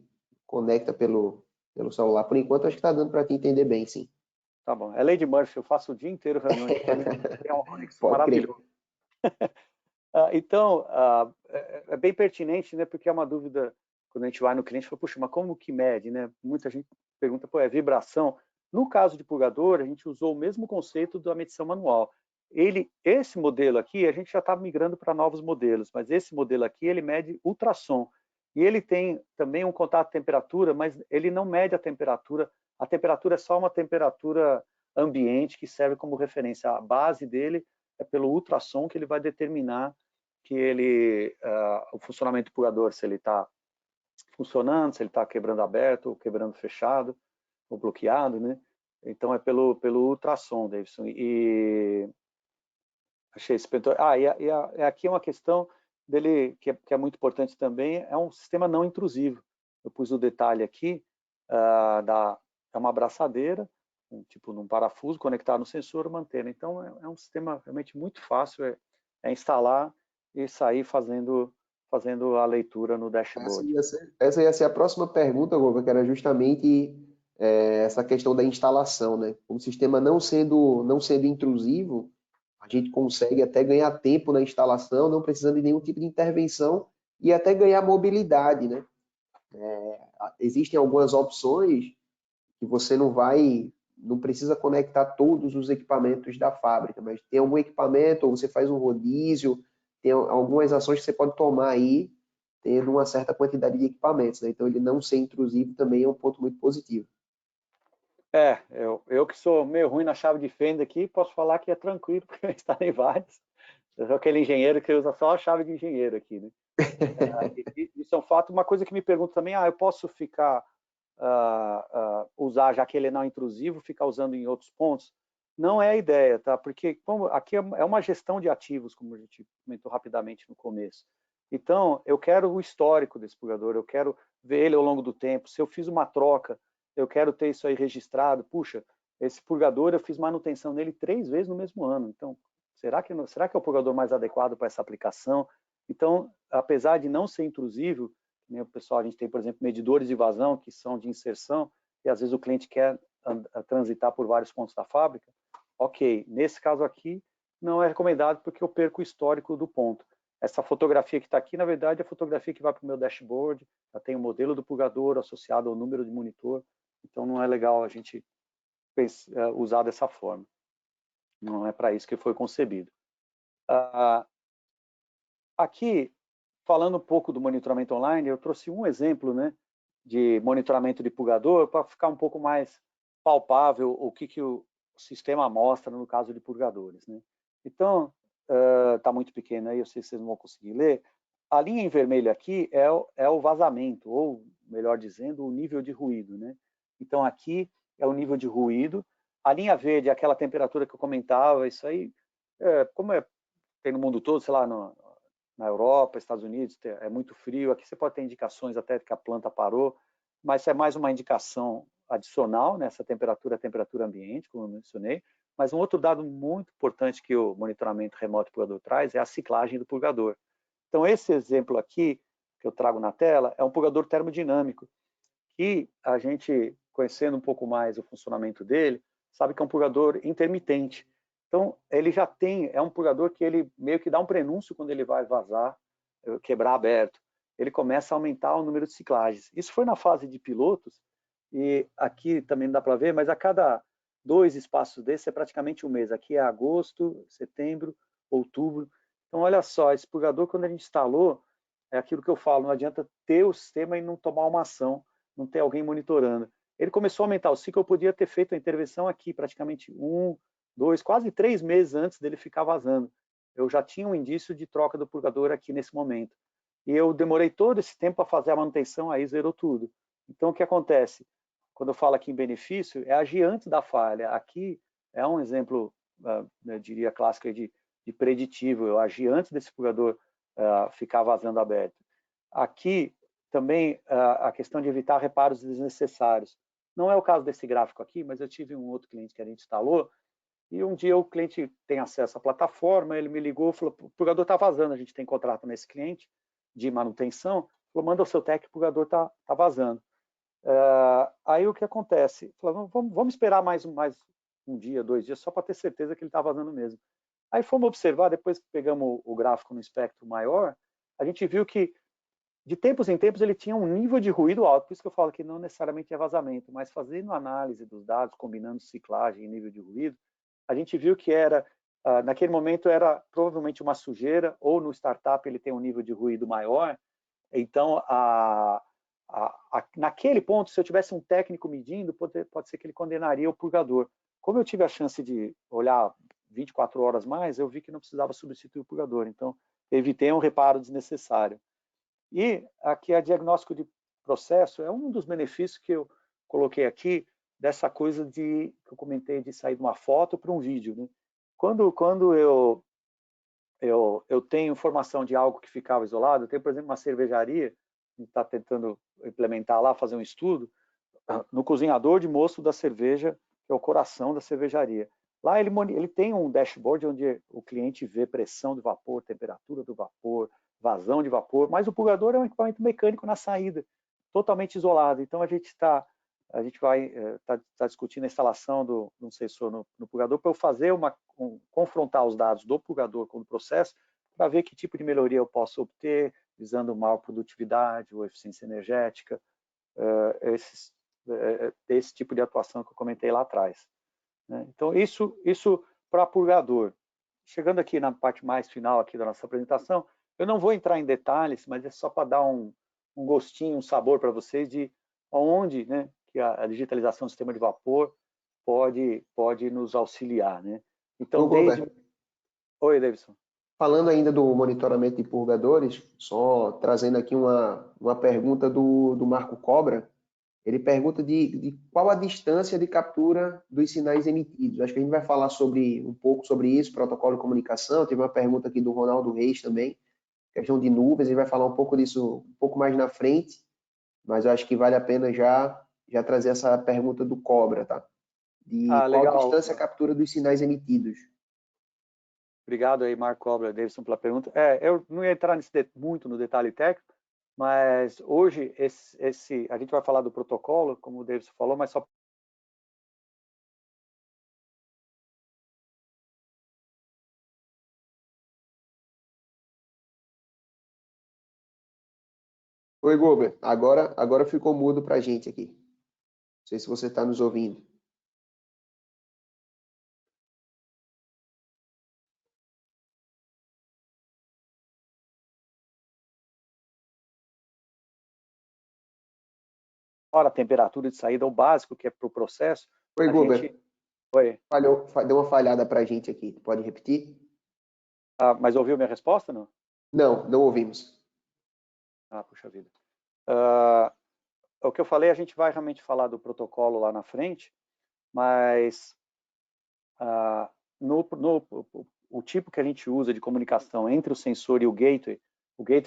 conecta pelo celular. Por enquanto, acho que está dando para te entender bem, sim. Tá bom. É Lady Murphy, eu faço o dia inteiro reuniões. É uma conexão maravilhosa. Então, é bem pertinente, né? Porque é uma dúvida quando a gente vai no cliente, fala, puxa, mas como que mede, né? Muita gente pergunta, pô, é vibração? No caso de purgador, a gente usou o mesmo conceito da medição manual. Esse modelo aqui, a gente já está migrando para novos modelos, mas esse modelo aqui, ele mede ultrassom. E ele tem também um contato de temperatura, mas ele não mede a temperatura é só uma temperatura ambiente que serve como referência. A base dele é pelo ultrassom que ele vai determinar que o funcionamento do purgador, se ele está funcionando, se ele está quebrando aberto, ou quebrando fechado, ou bloqueado, né? Então é pelo ultrassom, Davidson. E achei esse pentor. Aqui é uma questão dele que é muito importante também, é um sistema não intrusivo. Eu pus o detalhe aqui, é uma abraçadeira, tipo num parafuso, conectado no sensor, uma antena. Então é um sistema realmente muito fácil, é instalar e sair fazendo a leitura no dashboard. Essa ia ser a próxima pergunta, Goga, que era justamente essa questão da instalação, né? O sistema não sendo intrusivo, a gente consegue até ganhar tempo na instalação, não precisando de nenhum tipo de intervenção e até ganhar mobilidade, né? Existem algumas opções que você não precisa conectar todos os equipamentos da fábrica, mas tem algum equipamento, ou você faz um rodízio, tem algumas ações que você pode tomar aí, tendo uma certa quantidade de equipamentos, né? Então, ele não ser intrusivo também é um ponto muito positivo. Eu que sou meio ruim na chave de fenda aqui, posso falar que é tranquilo, porque eu instalei vários. Eu sou aquele engenheiro que usa só a chave de engenheiro aqui, né? Isso é um fato. Uma coisa que me pergunta também, eu posso ficar, usar, já que ele não é intrusivo, ficar usando em outros pontos? Não é a ideia, tá? Porque aqui é uma gestão de ativos, como a gente comentou rapidamente no começo. Então, eu quero o histórico desse purgador, eu quero ver ele ao longo do tempo. Se eu fiz uma troca, eu quero ter isso aí registrado. Puxa, esse purgador, eu fiz manutenção nele 3 vezes no mesmo ano. Então, será que é o purgador mais adequado para essa aplicação? Então, apesar de não ser intrusivo, né, o pessoal, a gente tem, por exemplo, medidores de vazão que são de inserção, e às vezes o cliente quer transitar por vários pontos da fábrica. Ok, nesse caso aqui, não é recomendado porque eu perco o histórico do ponto. Essa fotografia que está aqui, na verdade, é a fotografia que vai para o meu dashboard, já tem o modelo do purgador associado ao número de monitor, então não é legal a gente usar dessa forma. Não é para isso que foi concebido. Aqui, falando um pouco do monitoramento online, eu trouxe um exemplo, né, de monitoramento de purgador para ficar um pouco mais palpável o que o sistema mostra no caso de purgadores, né? Então, está muito pequeno aí, eu sei que vocês não vão conseguir ler. A linha em vermelho aqui é o vazamento, ou melhor dizendo, o nível de ruído, né? Então, aqui é o nível de ruído. A linha verde é aquela temperatura que eu comentava, isso aí, tem no mundo todo, sei lá, na Europa, Estados Unidos, é muito frio. Aqui você pode ter indicações até que a planta parou, mas é mais uma indicação adicional, nessa temperatura, a temperatura ambiente, como eu mencionei. Mas um outro dado muito importante que o monitoramento remoto do purgador traz é a ciclagem do purgador. Então, esse exemplo aqui, que eu trago na tela, é um purgador termodinâmico, que a gente, conhecendo um pouco mais o funcionamento dele, sabe que é um purgador intermitente. Então, ele já é um purgador que ele meio que dá um prenúncio quando ele vai vazar, quebrar aberto. Ele começa a aumentar o número de ciclagens. Isso foi na fase de pilotos, e aqui também não dá para ver, mas a cada 2 espaços desses é praticamente um mês. Aqui é agosto, setembro, outubro. Então, olha só, esse purgador, quando a gente instalou, é aquilo que eu falo, não adianta ter o sistema e não tomar uma ação, não ter alguém monitorando. Ele começou a aumentar o ciclo, eu podia ter feito a intervenção aqui, praticamente 1, 2, quase 3 meses antes dele ficar vazando. Eu já tinha um indício de troca do purgador aqui nesse momento. E eu demorei todo esse tempo para fazer a manutenção, aí zerou tudo. Então, o que acontece? Quando eu falo aqui em benefício, é agir antes da falha. Aqui é um exemplo, eu diria, clássico de preditivo. Eu agi antes desse purgador ficar vazando aberto. Aqui, também, a questão de evitar reparos desnecessários. Não é o caso desse gráfico aqui, mas eu tive um outro cliente que a gente instalou, e um dia o cliente tem acesso à plataforma, ele me ligou e falou, o purgador está vazando, a gente tem contrato nesse cliente de manutenção, falou, manda o seu técnico, o purgador está vazando. Aí o que acontece? Falou, vamos esperar mais um dia, 2 dias, só para ter certeza que ele está vazando mesmo. Aí fomos observar, depois que pegamos o gráfico no espectro maior, a gente viu que de tempos em tempos ele tinha um nível de ruído alto, por isso que eu falo que não necessariamente é vazamento, mas fazendo análise dos dados, combinando ciclagem e nível de ruído, a gente viu que naquele momento era provavelmente uma sujeira, ou no startup ele tem um nível de ruído maior, então naquele ponto, se eu tivesse um técnico medindo, pode ser que ele condenaria o purgador. Como eu tive a chance de olhar 24 horas mais, eu vi que não precisava substituir o purgador, então evitei um reparo desnecessário. E aqui a diagnóstico de processo é um dos benefícios que eu coloquei aqui, dessa coisa que eu comentei de sair de uma foto para um vídeo, né? Quando eu tenho informação de algo que ficava isolado, eu tenho, por exemplo, uma cervejaria, a gente está tentando implementar lá, fazer um estudo, no cozinhador de mosto da cerveja, que é o coração da cervejaria. Lá ele tem um dashboard onde o cliente vê pressão do vapor, temperatura do vapor, vazão de vapor, mas o purgador é um equipamento mecânico na saída, totalmente isolado. Então a gente vai tá discutindo a instalação de um sensor no purgador para eu fazer confrontar os dados do purgador com o processo para ver que tipo de melhoria eu posso obter, visando maior produtividade ou eficiência energética, esse tipo de atuação que eu comentei lá atrás, né? Então isso para purgador. Chegando aqui na parte mais final aqui da nossa apresentação, eu não vou entrar em detalhes, mas é só para dar um gostinho, um sabor para vocês de onde, né, que a digitalização do sistema de vapor pode nos auxiliar, né? Então, Oi, Davidson. Falando ainda do monitoramento de purgadores, só trazendo aqui uma pergunta do Marco Cobra. Ele pergunta de qual a distância de captura dos sinais emitidos. Acho que a gente vai falar um pouco sobre isso, protocolo de comunicação. Teve uma pergunta aqui do Ronaldo Reis também, questão de nuvens. A gente vai falar um pouco disso um pouco mais na frente, mas eu acho que vale a pena já trazer essa pergunta do Cobra, tá? De qual a distância a captura dos sinais emitidos. Obrigado aí, Marco Cobra, Davidson, pela pergunta. Eu não ia entrar muito no detalhe técnico, Mas hoje, a gente vai falar do protocolo, como o Davidson falou, mas só... Oi, Gober. Agora ficou mudo para a gente aqui. Não sei se você está nos ouvindo. Ora, a temperatura de saída, o básico, que é para o processo... Oi, Gober. Gente... Oi. Deu uma falhada para a gente aqui. Pode repetir? Mas ouviu minha resposta, não? Não ouvimos. Puxa vida. O que eu falei, a gente vai realmente falar do protocolo lá na frente, mas o tipo que a gente usa de comunicação entre o sensor e o gateway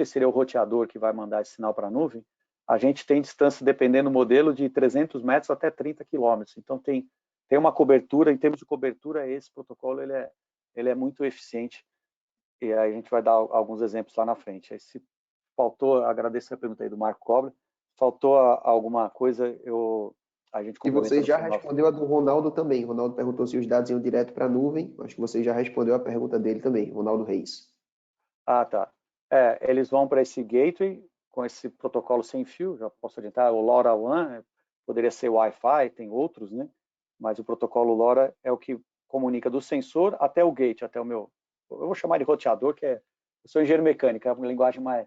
seria o roteador que vai mandar esse sinal para a nuvem, a gente tem distância, dependendo do modelo, de 300 metros até 30 quilômetros. Então, tem uma cobertura, em termos de cobertura, esse protocolo ele é muito eficiente, e aí a gente vai dar alguns exemplos lá na frente. Aí, se faltou, agradeço a pergunta aí do Marco Cobra, faltou alguma coisa, a gente E complementa você no já final. respondeu a do Ronaldo também. O Ronaldo perguntou se os dados iam direto para a nuvem. Acho que você já respondeu a pergunta dele também, Ronaldo Reis. Tá. Eles vão para esse gateway com esse protocolo sem fio, já posso adiantar, o LoRaWAN, poderia ser Wi-Fi, tem outros, né? Mas o protocolo LoRa é o que comunica do sensor até o gate, até o meu... Eu vou chamar de roteador, eu sou engenheiro mecânico, é uma linguagem mais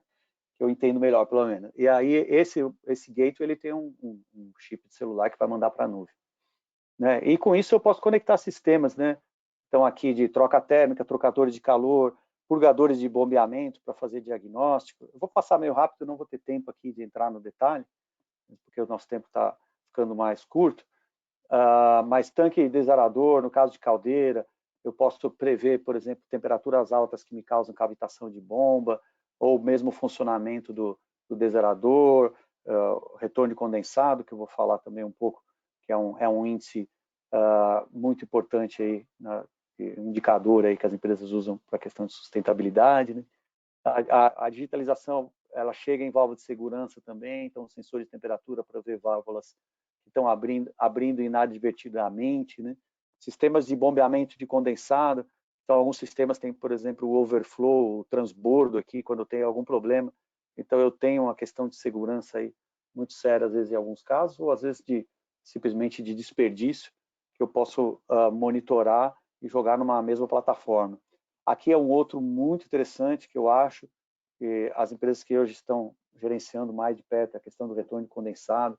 que eu entendo melhor, pelo menos. E aí, esse gateway, ele tem um chip de celular que vai mandar para a nuvem. Né? E com isso eu posso conectar sistemas, né? Então, aqui de troca térmica, trocadores de calor, purgadores de bombeamento para fazer diagnóstico. Eu vou passar meio rápido, não vou ter tempo aqui de entrar no detalhe, porque o nosso tempo está ficando mais curto. Mas tanque desaerador, no caso de caldeira, eu posso prever, por exemplo, temperaturas altas que me causam cavitação de bomba, ou mesmo funcionamento do desaerador, retorno de condensado, que eu vou falar também um pouco, que é um índice muito importante aí, um indicador aí que as empresas usam para a questão de sustentabilidade, né? A digitalização, ela chega em válvula de segurança também, então sensor de temperatura para ver válvulas que estão abrindo inadvertidamente, né? Sistemas de bombeamento de condensado, então alguns sistemas têm, por exemplo, o overflow, o transbordo aqui, quando tem algum problema, então eu tenho uma questão de segurança aí muito séria, às vezes em alguns casos, ou às vezes simplesmente de desperdício, que eu posso monitorar e jogar numa mesma plataforma. Aqui é um outro muito interessante que eu acho que as empresas que hoje estão gerenciando mais de perto a questão do retorno de condensado,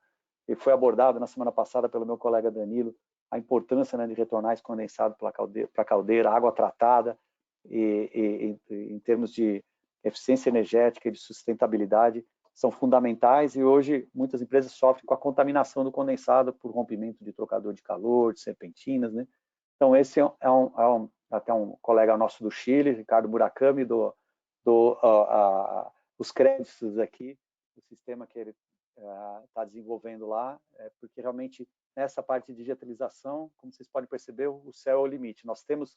e foi abordado na semana passada pelo meu colega Danilo, a importância, né, de retornar esse condensado para a caldeira, água tratada, e em termos de eficiência energética e de sustentabilidade, são fundamentais, e hoje muitas empresas sofrem com a contaminação do condensado por rompimento de trocador de calor, de serpentinas, né? Então, esse até um colega nosso do Chile, Ricardo Murakami, os créditos aqui, do sistema que ele está desenvolvendo lá, porque realmente nessa parte de digitalização, como vocês podem perceber, o céu é o limite. Nós temos,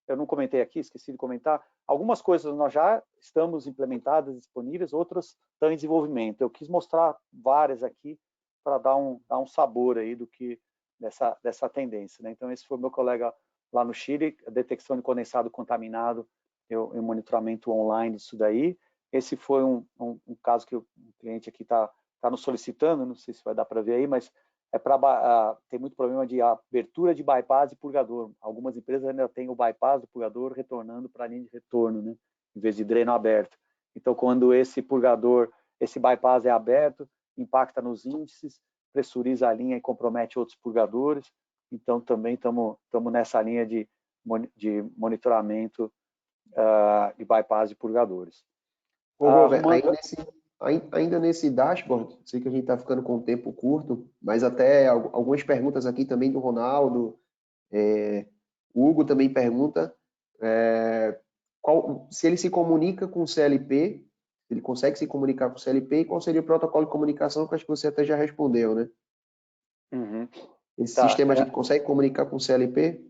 eu não comentei aqui, esqueci de comentar, algumas coisas nós já estamos implementadas, disponíveis, outras estão em desenvolvimento. Eu quis mostrar várias aqui para dar um sabor aí do que dessa tendência, né? Então, esse foi o meu colega lá no Chile, a detecção de condensado contaminado, o monitoramento online disso daí. Esse foi um caso que o cliente aqui está nos solicitando, não sei se vai dar para ver aí, mas tem muito problema de abertura de bypass e purgador. Algumas empresas ainda têm o bypass do purgador retornando para a linha de retorno, né? Em vez de dreno aberto. Então, quando esse bypass é aberto, impacta nos índices, pressuriza a linha e compromete outros purgadores. Então, também estamos nessa linha de monitoramento de bypass de purgadores. Robert, ainda nesse dashboard, sei que a gente está ficando com um tempo curto, mas até algumas perguntas aqui também do Ronaldo, o Hugo também pergunta se ele se comunica com o CLP, ele consegue se comunicar com o CLP, e qual seria o protocolo de comunicação, que acho que você até já respondeu, né? Uhum. Esse sistema a gente consegue comunicar com o CLP?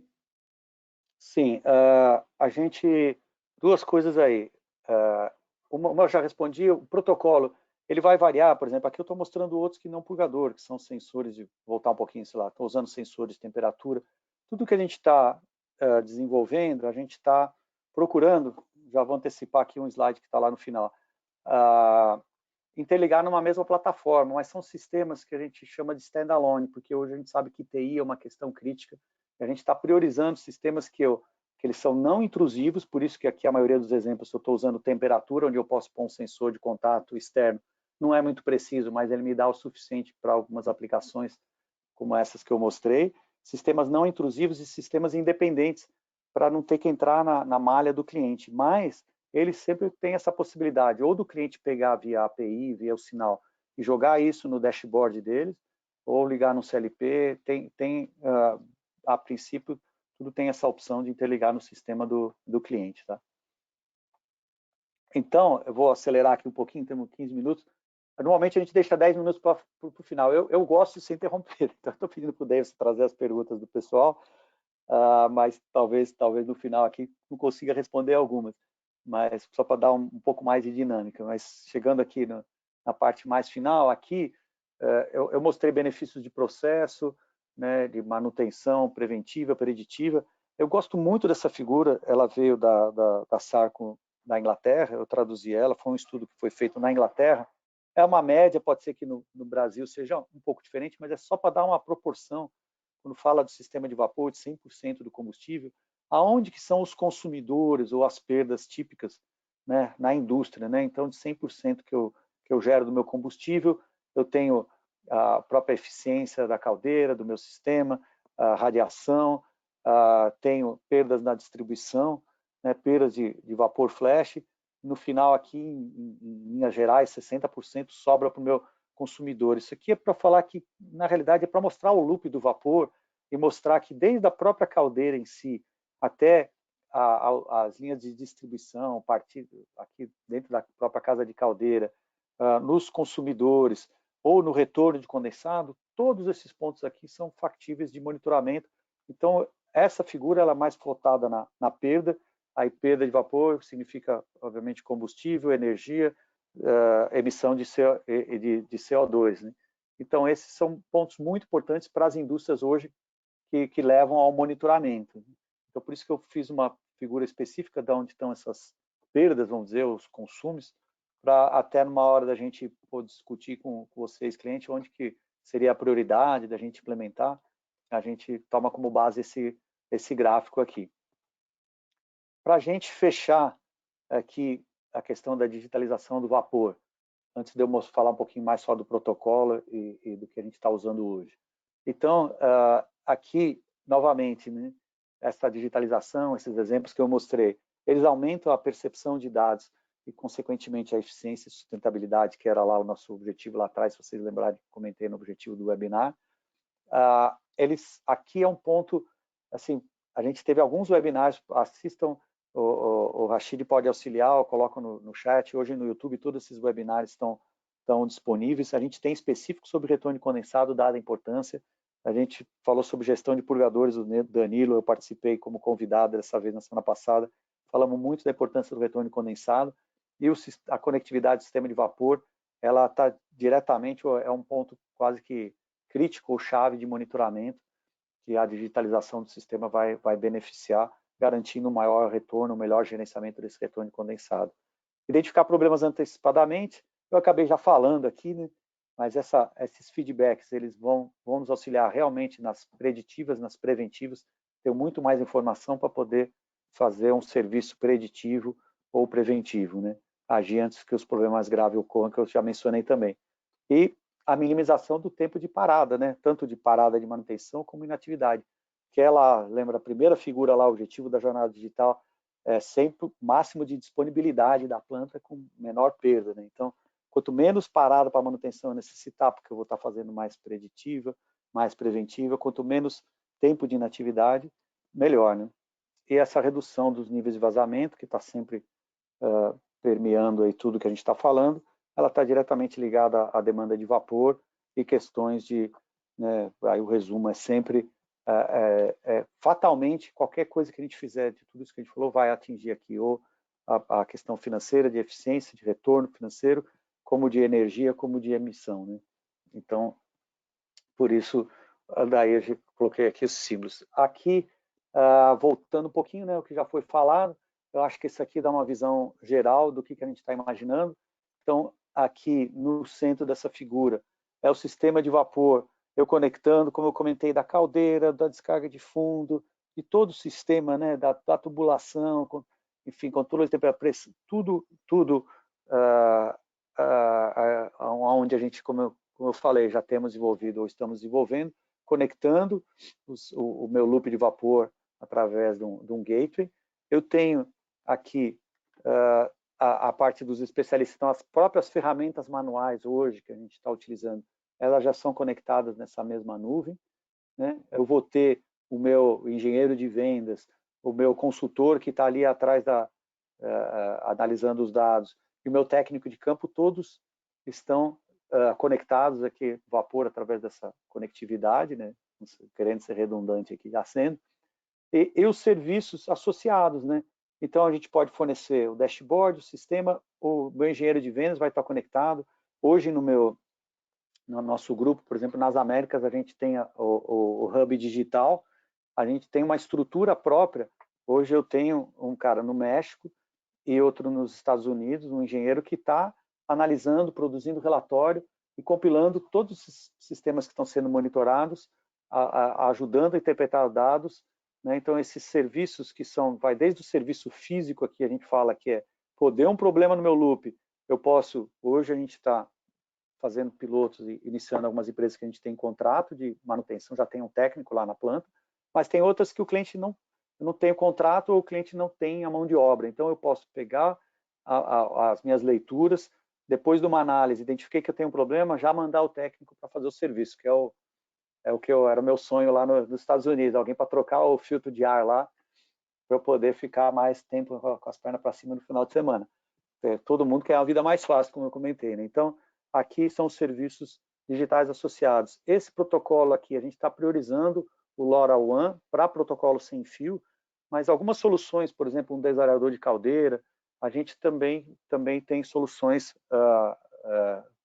Sim, a gente... Duas coisas aí. Uma eu já respondi, o protocolo, ele vai variar, por exemplo, aqui eu estou mostrando outros que não purgador, que são sensores de, voltar um pouquinho, sei lá, estou usando sensores de temperatura. Tudo que a gente está desenvolvendo, a gente está procurando, já vou antecipar aqui um slide que está lá no final, interligar numa mesma plataforma, mas são sistemas que a gente chama de standalone, porque hoje a gente sabe que TI é uma questão crítica, e a gente está priorizando sistemas que eles são não intrusivos, por isso que aqui a maioria dos exemplos eu estou usando temperatura, onde eu posso pôr um sensor de contato externo, não é muito preciso, mas ele me dá o suficiente para algumas aplicações como essas que eu mostrei, sistemas não intrusivos e sistemas independentes, para não ter que entrar na malha do cliente, mas eles sempre têm essa possibilidade, ou do cliente pegar via API, via o sinal, e jogar isso no dashboard deles, ou ligar no CLP, a princípio, tudo tem essa opção de interligar no sistema do cliente. Tá? Então, eu vou acelerar aqui um pouquinho, temos 15 minutos. Normalmente a gente deixa 10 minutos para o final. Eu gosto de se interromper, então estou pedindo para o Davis trazer as perguntas do pessoal, mas talvez no final aqui não consiga responder algumas, mas só para dar um pouco mais de dinâmica. Mas chegando aqui na parte mais final, aqui eu mostrei benefícios de processo, né, de manutenção preventiva, preditiva. Eu gosto muito dessa figura, ela veio da Sarco da Inglaterra, eu traduzi ela, foi um estudo que foi feito na Inglaterra. É uma média, pode ser que no Brasil seja um pouco diferente, mas é só para dar uma proporção, quando fala do sistema de vapor de 100% do combustível, aonde que são os consumidores ou as perdas típicas, né, na indústria, né? Então, de 100% que eu gero do meu combustível, eu tenho a própria eficiência da caldeira, do meu sistema, a radiação, tenho perdas na distribuição, né, perdas de vapor flash. No final, aqui, em linhas gerais, 60% sobra para o meu consumidor. Isso aqui é para falar que, na realidade, é para mostrar o loop do vapor e mostrar que desde a própria caldeira em si até as linhas de distribuição, aqui dentro da própria casa de caldeira, nos consumidores ou no retorno de condensado, todos esses pontos aqui são factíveis de monitoramento. Então, essa figura ela é mais fotada na perda. Aí, perda de vapor significa, obviamente, combustível, energia, emissão de CO2. Né? Então, esses são pontos muito importantes para as indústrias hoje que levam ao monitoramento. Então, por isso que eu fiz uma figura específica de onde estão essas perdas, vamos dizer, os consumos, para até numa hora da gente poder discutir com vocês, clientes, onde que seria a prioridade da gente implementar, a gente toma como base esse gráfico aqui. Para a gente fechar aqui a questão da digitalização do vapor, antes de eu falar um pouquinho mais só do protocolo e do que a gente está usando hoje. Então, aqui, novamente, né, essa digitalização, esses exemplos que eu mostrei, eles aumentam a percepção de dados e, consequentemente, a eficiência e sustentabilidade, que era lá o nosso objetivo lá atrás, se vocês lembrarem, comentei no objetivo do webinar. Aqui é um ponto, assim, a gente teve alguns webinars, assistam, o Rashid pode auxiliar, eu coloco no chat, hoje no YouTube todos esses webinars estão disponíveis, a gente tem específico sobre retorno de condensado, dada a importância, a gente falou sobre gestão de purgadores, o Danilo, eu participei como convidado dessa vez na semana passada, falamos muito da importância do retorno de condensado, e a conectividade do sistema de vapor, ela está diretamente, é um ponto quase que crítico ou chave de monitoramento, que a digitalização do sistema vai beneficiar, garantindo um maior retorno, um melhor gerenciamento desse retorno de condensado. Identificar problemas antecipadamente, eu acabei já falando aqui, né? Mas esses feedbacks, eles vão nos auxiliar realmente nas preditivas, nas preventivas, ter muito mais informação para poder fazer um serviço preditivo ou preventivo, né? Agir antes que os problemas graves ocorram, que eu já mencionei também. E a minimização do tempo de parada, né? Tanto de parada de manutenção como inatividade. Que ela, lembra a primeira figura lá, o objetivo da jornada digital, é sempre o máximo de disponibilidade da planta com menor perda, né? Então, quanto menos parada para manutenção eu necessitar, porque eu vou estar fazendo mais preditiva, mais preventiva, quanto menos tempo de inatividade, melhor, né? E essa redução dos níveis de vazamento, que está sempre permeando aí tudo que a gente está falando, ela está diretamente ligada à demanda de vapor e questões de, né, aí o resumo é sempre, fatalmente, qualquer coisa que a gente fizer de tudo isso que a gente falou vai atingir aqui ou a questão financeira, de eficiência, de retorno financeiro, como de energia, como de emissão, né? Então, por isso, daí eu coloquei aqui os símbolos. Aqui, voltando um pouquinho, né, o que já foi falado, eu acho que isso aqui dá uma visão geral do que a gente está imaginando. Então, aqui no centro dessa figura é o sistema de vapor, eu conectando, como eu comentei, da caldeira, da descarga de fundo, de todo o sistema, né, da tubulação, enfim, controle de temperatura, tudo onde a gente, como eu falei, já temos desenvolvido ou estamos desenvolvendo, conectando o meu loop de vapor através de um gateway. Eu tenho aqui a parte dos especialistas, então as próprias ferramentas manuais hoje que a gente está utilizando, elas já são conectadas nessa mesma nuvem, né? Eu vou ter o meu engenheiro de vendas, o meu consultor que está ali atrás analisando os dados, e o meu técnico de campo, todos estão conectados aqui, vapor, através dessa conectividade, né? Querendo ser redundante aqui, já sendo, e os serviços associados, né? Então, a gente pode fornecer o dashboard, o sistema, o meu engenheiro de vendas vai estar conectado. Hoje, no nosso grupo, por exemplo, nas Américas, a gente tem o hub digital, a gente tem uma estrutura própria. Hoje eu tenho um cara no México e outro nos Estados Unidos, um engenheiro que está analisando, produzindo relatório e compilando todos os sistemas que estão sendo monitorados, ajudando a interpretar dados, né? Então, esses serviços que vai desde o serviço físico aqui, a gente fala que deu um problema no meu loop, eu posso, hoje a gente está fazendo pilotos e iniciando algumas empresas que a gente tem contrato de manutenção, já tem um técnico lá na planta, mas tem outras que o cliente não tem o contrato ou o cliente não tem a mão de obra. Então, eu posso pegar as minhas leituras, depois de uma análise, identifiquei que eu tenho um problema, já mandar o técnico para fazer o serviço, que é o que era o meu sonho lá nos Estados Unidos, alguém para trocar o filtro de ar lá, para eu poder ficar mais tempo com as pernas para cima no final de semana. Todo mundo quer uma vida mais fácil, como eu comentei, né? Então, aqui são os serviços digitais associados. Esse protocolo aqui, a gente está priorizando o LoRaWAN para protocolo sem fio, mas algumas soluções, por exemplo, um desaerador de caldeira, a gente também tem soluções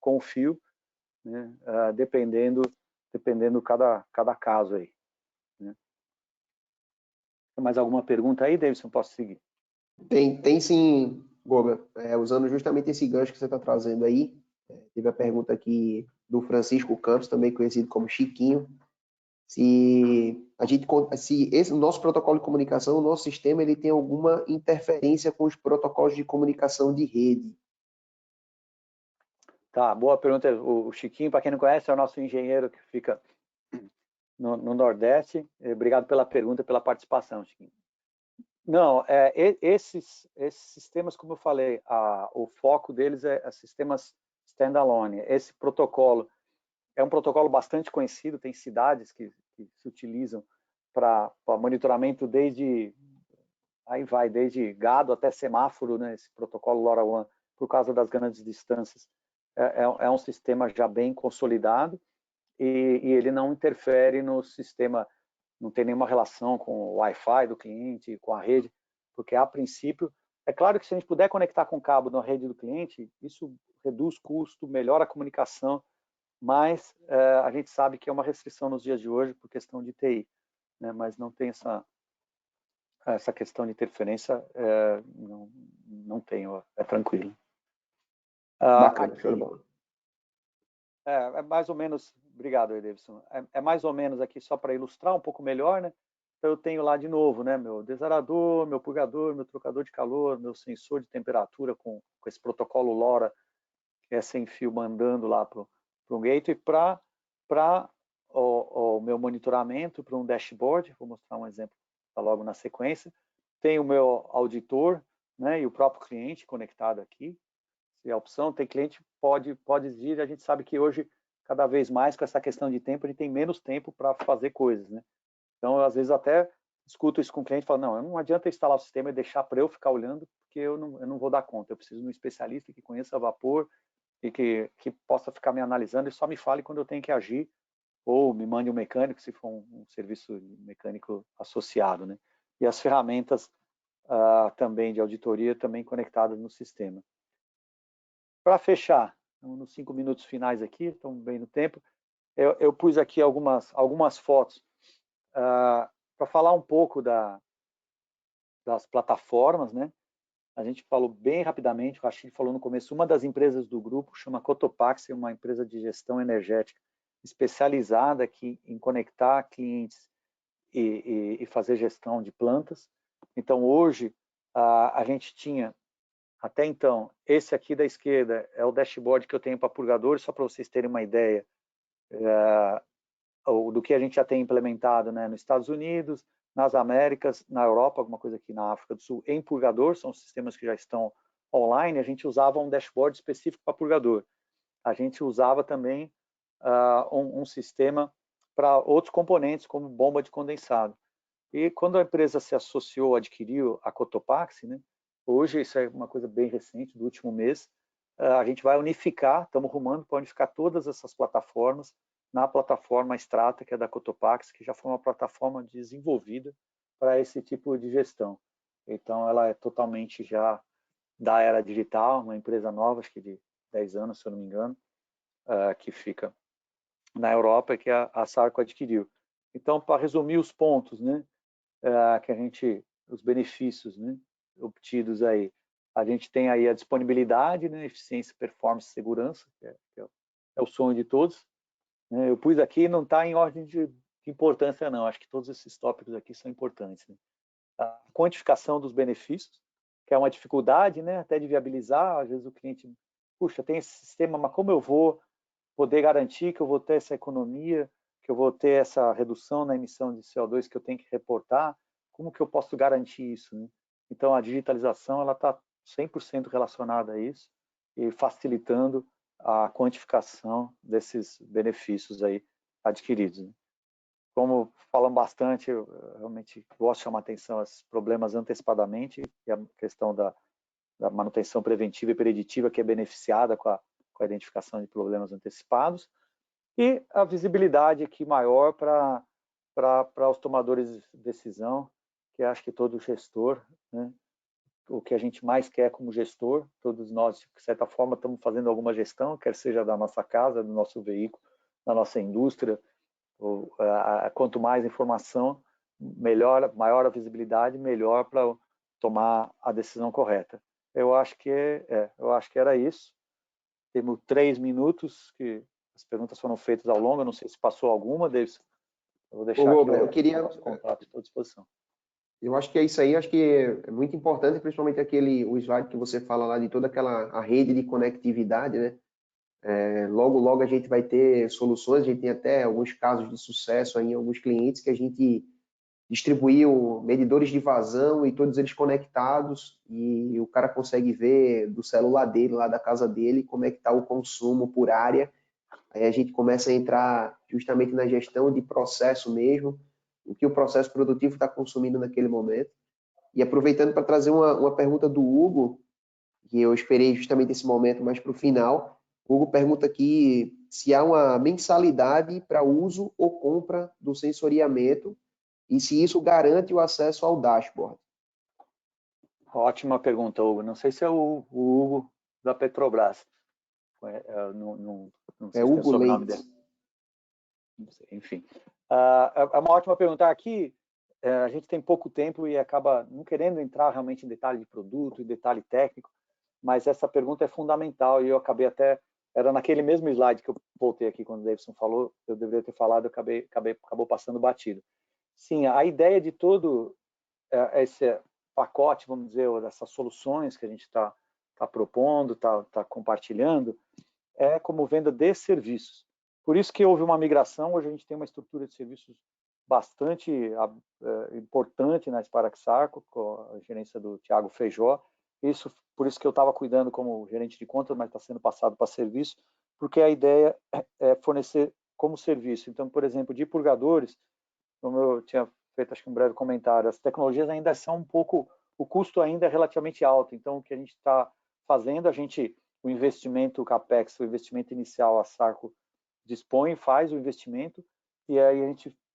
com fio, né? Dependendo cada caso aí, né? Tem mais alguma pergunta aí, Davidson? Posso seguir? Tem sim, Goga. Usando justamente esse gancho que você está trazendo aí, teve a pergunta aqui do Francisco Campos, também conhecido como Chiquinho, se o nosso protocolo de comunicação, o nosso sistema, ele tem alguma interferência com os protocolos de comunicação de rede. Tá, boa pergunta. O Chiquinho, para quem não conhece, é o nosso engenheiro que fica no Nordeste. Obrigado pela pergunta, pela participação, Chiquinho. Não, esses sistemas, como eu falei, o foco deles é sistemas standalone. Esse protocolo é um protocolo bastante conhecido, tem cidades que se utilizam para monitoramento desde gado até semáforo, né? Esse protocolo LoRaWAN, por causa das grandes distâncias. É um sistema já bem consolidado e ele não interfere no sistema, não tem nenhuma relação com o Wi-Fi do cliente, com a rede, porque a princípio, é claro que se a gente puder conectar com cabo na rede do cliente, isso reduz custo, melhora a comunicação, mas a gente sabe que é uma restrição nos dias de hoje por questão de TI, né? Mas não tem essa questão de interferência, não tem, é tranquilo. Bacana, show de bola. É mais ou menos, obrigado, Davidson, é mais ou menos aqui só para ilustrar um pouco melhor, né? Então eu tenho lá de novo, né, meu desaerador, meu purgador, meu trocador de calor, meu sensor de temperatura com esse protocolo LoRa, que é sem fio, mandando lá para um gateway, para o meu monitoramento, para um dashboard. Vou mostrar um exemplo tá logo na sequência. Tem o meu auditor, né, e o próprio cliente conectado aqui. Se a opção, tem cliente pode exigir, a gente sabe que hoje, cada vez mais, com essa questão de tempo, a gente tem menos tempo para fazer coisas, né? Então, às vezes, até escuto isso com o cliente e falo, não adianta instalar o sistema e deixar para eu ficar olhando, porque eu não vou dar conta. Eu preciso de um especialista que conheça vapor e que possa ficar me analisando e só me fale quando eu tenho que agir, ou me mande um mecânico, se for um serviço mecânico associado, né? E as ferramentas também de auditoria também conectadas no sistema. Para fechar, nos 5 minutos finais aqui, estamos bem no tempo. Eu pus aqui algumas fotos para falar um pouco das plataformas, né? A gente falou bem rapidamente, o Rachid falou no começo, uma das empresas do grupo chama Cotopaxi, uma empresa de gestão energética especializada aqui em conectar clientes e fazer gestão de plantas. Então, hoje, a gente tinha, até então, esse aqui da esquerda é o dashboard que eu tenho para purgadores, só para vocês terem uma ideia do que a gente já tem implementado, né, nos Estados Unidos, nas Américas, na Europa, alguma coisa aqui na África do Sul, em purgador, são sistemas que já estão online. A gente usava um dashboard específico para purgador. A gente usava também um sistema para outros componentes, como bomba de condensado. E quando a empresa se associou, adquiriu a Cotopaxi, né, hoje, isso é uma coisa bem recente, do último mês, a gente vai unificar, estamos rumando para unificar todas essas plataformas na plataforma Strata, que é da Cotopaxi, que já foi uma plataforma desenvolvida para esse tipo de gestão. Então, ela é totalmente já da era digital, uma empresa nova, acho que de 10 anos, se eu não me engano, que fica na Europa, que a Sarco adquiriu. Então, para resumir os pontos, né, que a gente, os benefícios, né, obtidos aí, a gente tem aí a disponibilidade, né, eficiência, performance, segurança, que é o sonho de todos. Eu pus aqui, não está em ordem de importância, não. Acho que todos esses tópicos aqui são importantes, né? A quantificação dos benefícios, que é uma dificuldade, né, até de viabilizar. Às vezes o cliente, puxa, tem esse sistema, mas como eu vou poder garantir que eu vou ter essa economia, que eu vou ter essa redução na emissão de CO2 que eu tenho que reportar? Como que eu posso garantir isso, né? Então, a digitalização ela está 100% relacionada a isso e facilitando a quantificação desses benefícios aí adquiridos, né? Como falam bastante, eu realmente gosto de chamar atenção a esses problemas antecipadamente, e a questão da manutenção preventiva e preditiva, que é beneficiada com a identificação de problemas antecipados, e a visibilidade aqui maior para os tomadores de decisão, que acho que todo gestor, né, o que a gente mais quer como gestor, todos nós, de certa forma, estamos fazendo alguma gestão, quer seja da nossa casa, do nosso veículo, da nossa indústria. Quanto mais informação, melhor, maior a visibilidade, melhor para tomar a decisão correta. Eu acho que era isso. Temos 3 minutos, que as perguntas foram feitas ao longo, eu não sei se passou alguma, Davidson. Eu vou deixar aqui o nosso contato à disposição. Eu acho que é isso aí, acho que é muito importante, principalmente o slide que você fala lá de toda a rede de conectividade, né? Logo a gente vai ter soluções, a gente tem até alguns casos de sucesso aí em alguns clientes que a gente distribuiu medidores de vazão e todos eles conectados, e o cara consegue ver do celular dele, lá da casa dele, como é que está o consumo por área. Aí a gente começa a entrar justamente na gestão de processo mesmo, o que o processo produtivo está consumindo naquele momento. E aproveitando para trazer uma pergunta do Hugo, que eu esperei justamente esse momento mais para o final. O Hugo pergunta aqui se há uma mensalidade para uso ou compra do sensoriamento e se isso garante o acesso ao dashboard. Ótima pergunta, Hugo. Não sei se é o Hugo da Petrobras. Não sei se Hugo é o sobrenome dele. Não sei, enfim. É uma ótima pergunta. Aqui, a gente tem pouco tempo e acaba não querendo entrar realmente em detalhe de produto, em detalhe técnico, mas essa pergunta é fundamental e eu acabei até... Era naquele mesmo slide que eu voltei aqui quando o Davidson falou, eu deveria ter falado, acabou passando batido. Sim, a ideia de todo esse pacote, vamos dizer, dessas soluções que a gente está propondo, está compartilhando, é como venda de serviços. Por isso que houve uma migração, hoje a gente tem uma estrutura de serviços bastante importante na Spirax Sarco, com a gerência do Thiago Feijó. Por isso que eu estava cuidando como gerente de contas, mas está sendo passado para serviço, porque a ideia é fornecer como serviço. Então, por exemplo, de purgadores, como eu tinha feito acho que um breve comentário, as tecnologias ainda são um pouco, o custo ainda é relativamente alto, então o que a gente está fazendo, o investimento, o CAPEX, o investimento inicial, a Sarco dispõe, faz o investimento, e aí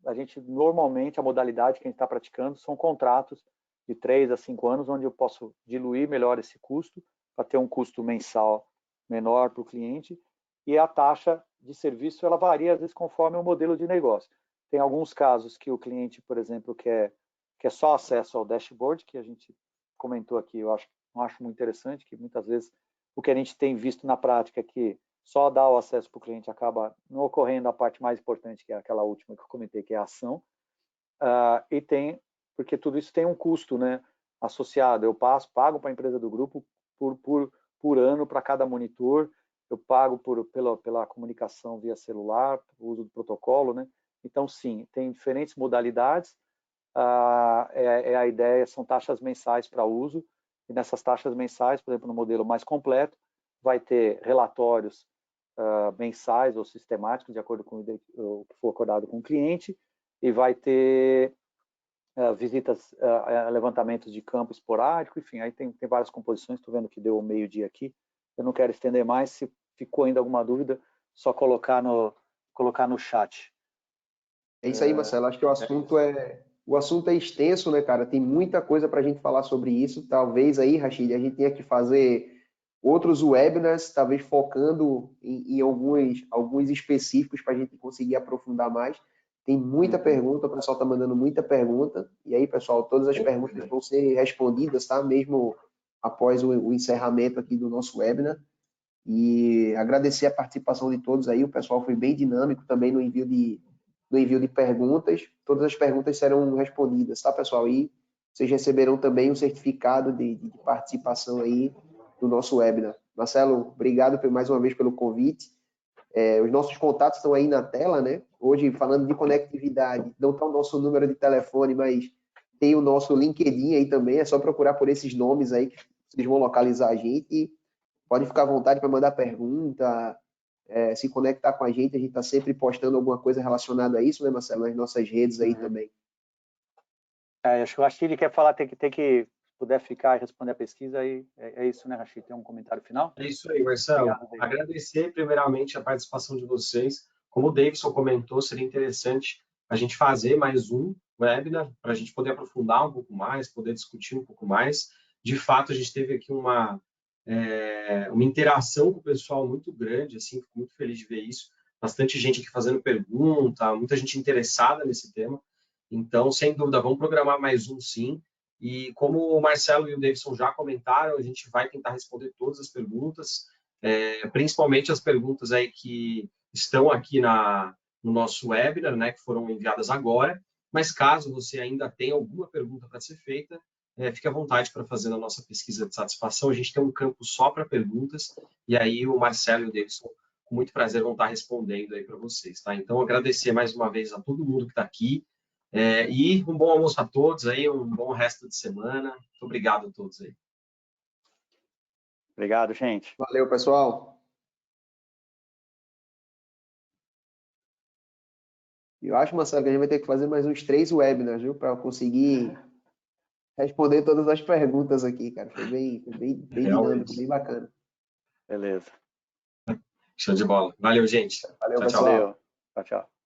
a gente normalmente, a modalidade que a gente está praticando são contratos de 3 a 5 anos, onde eu posso diluir melhor esse custo, para ter um custo mensal menor para o cliente, e a taxa de serviço ela varia, às vezes, conforme o modelo de negócio. Tem alguns casos que o cliente, por exemplo, quer só acesso ao dashboard, que a gente comentou aqui, eu não acho muito interessante, que muitas vezes o que a gente tem visto na prática é que só dar o acesso para o cliente acaba não ocorrendo a parte mais importante, que é aquela última que eu comentei, que é a ação. Porque tudo isso tem um custo, né, associado. Eu pago para a empresa do grupo por ano para cada monitor, eu pago pela comunicação via celular, o uso do protocolo, né? Então, sim, tem diferentes modalidades. A ideia são taxas mensais para uso, e nessas taxas mensais, por exemplo, no modelo mais completo, vai ter relatórios mensais ou sistemáticos, de acordo com o que for acordado com o cliente, e vai ter visitas, levantamentos de campo esporádico, enfim, aí tem várias composições. Estou vendo que deu meio-dia aqui, eu não quero estender mais. Se ficou ainda alguma dúvida, só colocar no chat. É isso aí, Marcelo. Acho que o assunto é extenso, né, cara? Tem muita coisa para a gente falar sobre isso. Talvez aí, Rachid, a gente tenha que fazer outros webinars, talvez focando em alguns específicos para a gente conseguir aprofundar mais. Tem muita pergunta, o pessoal está mandando muita pergunta. E aí, pessoal, todas as perguntas vão ser respondidas, tá? Mesmo após o encerramento aqui do nosso webinar. E agradecer a participação de todos aí. O pessoal foi bem dinâmico também no envio de perguntas. Todas as perguntas serão respondidas, tá, pessoal? E vocês receberão também um certificado de participação aí do nosso webinar. Marcelo, obrigado mais uma vez pelo convite. Os nossos contatos estão aí na tela, né? Hoje, falando de conectividade, não está o nosso número de telefone, mas tem o nosso LinkedIn aí também. É só procurar por esses nomes aí que vocês vão localizar a gente. E pode ficar à vontade para mandar pergunta, se conectar com a gente está sempre postando alguma coisa relacionada a isso, né, Marcelo? Nas nossas redes aí também. Acho que o Rachid quer falar, tem que puder ficar e responder a pesquisa, aí é isso, né, Rachid? Tem um comentário final? É isso aí, Marcelo. Obrigado, agradecer primeiramente a participação de vocês. Como o Davidson comentou, seria interessante a gente fazer mais um webinar para a gente poder aprofundar um pouco mais, poder discutir um pouco mais. De fato, a gente teve aqui uma interação com o pessoal muito grande, assim, fico muito feliz de ver isso. Bastante gente aqui fazendo pergunta, muita gente interessada nesse tema. Então, sem dúvida, vamos programar mais um, sim. E como o Marcelo e o Davidson já comentaram, a gente vai tentar responder todas as perguntas, principalmente as perguntas aí que estão aqui no nosso webinar, né, que foram enviadas agora. Mas caso você ainda tenha alguma pergunta para ser feita, fique à vontade para fazer na nossa pesquisa de satisfação. A gente tem um campo só para perguntas, e aí o Marcelo e o Davidson, com muito prazer, vão estar respondendo aí para vocês. Tá? Então, agradecer mais uma vez a todo mundo que está aqui, e um bom almoço a todos aí, um bom resto de semana. Muito obrigado a todos aí. Obrigado, gente. Valeu, pessoal. Eu acho, Marcelo, que a gente vai ter que fazer mais uns 3 webinars, viu? Para conseguir responder todas as perguntas aqui, cara. Foi bem dinâmico, bem bacana. Beleza. Show de bola. Valeu, gente. Valeu, tchau, pessoal. Valeu. Tchau, tchau.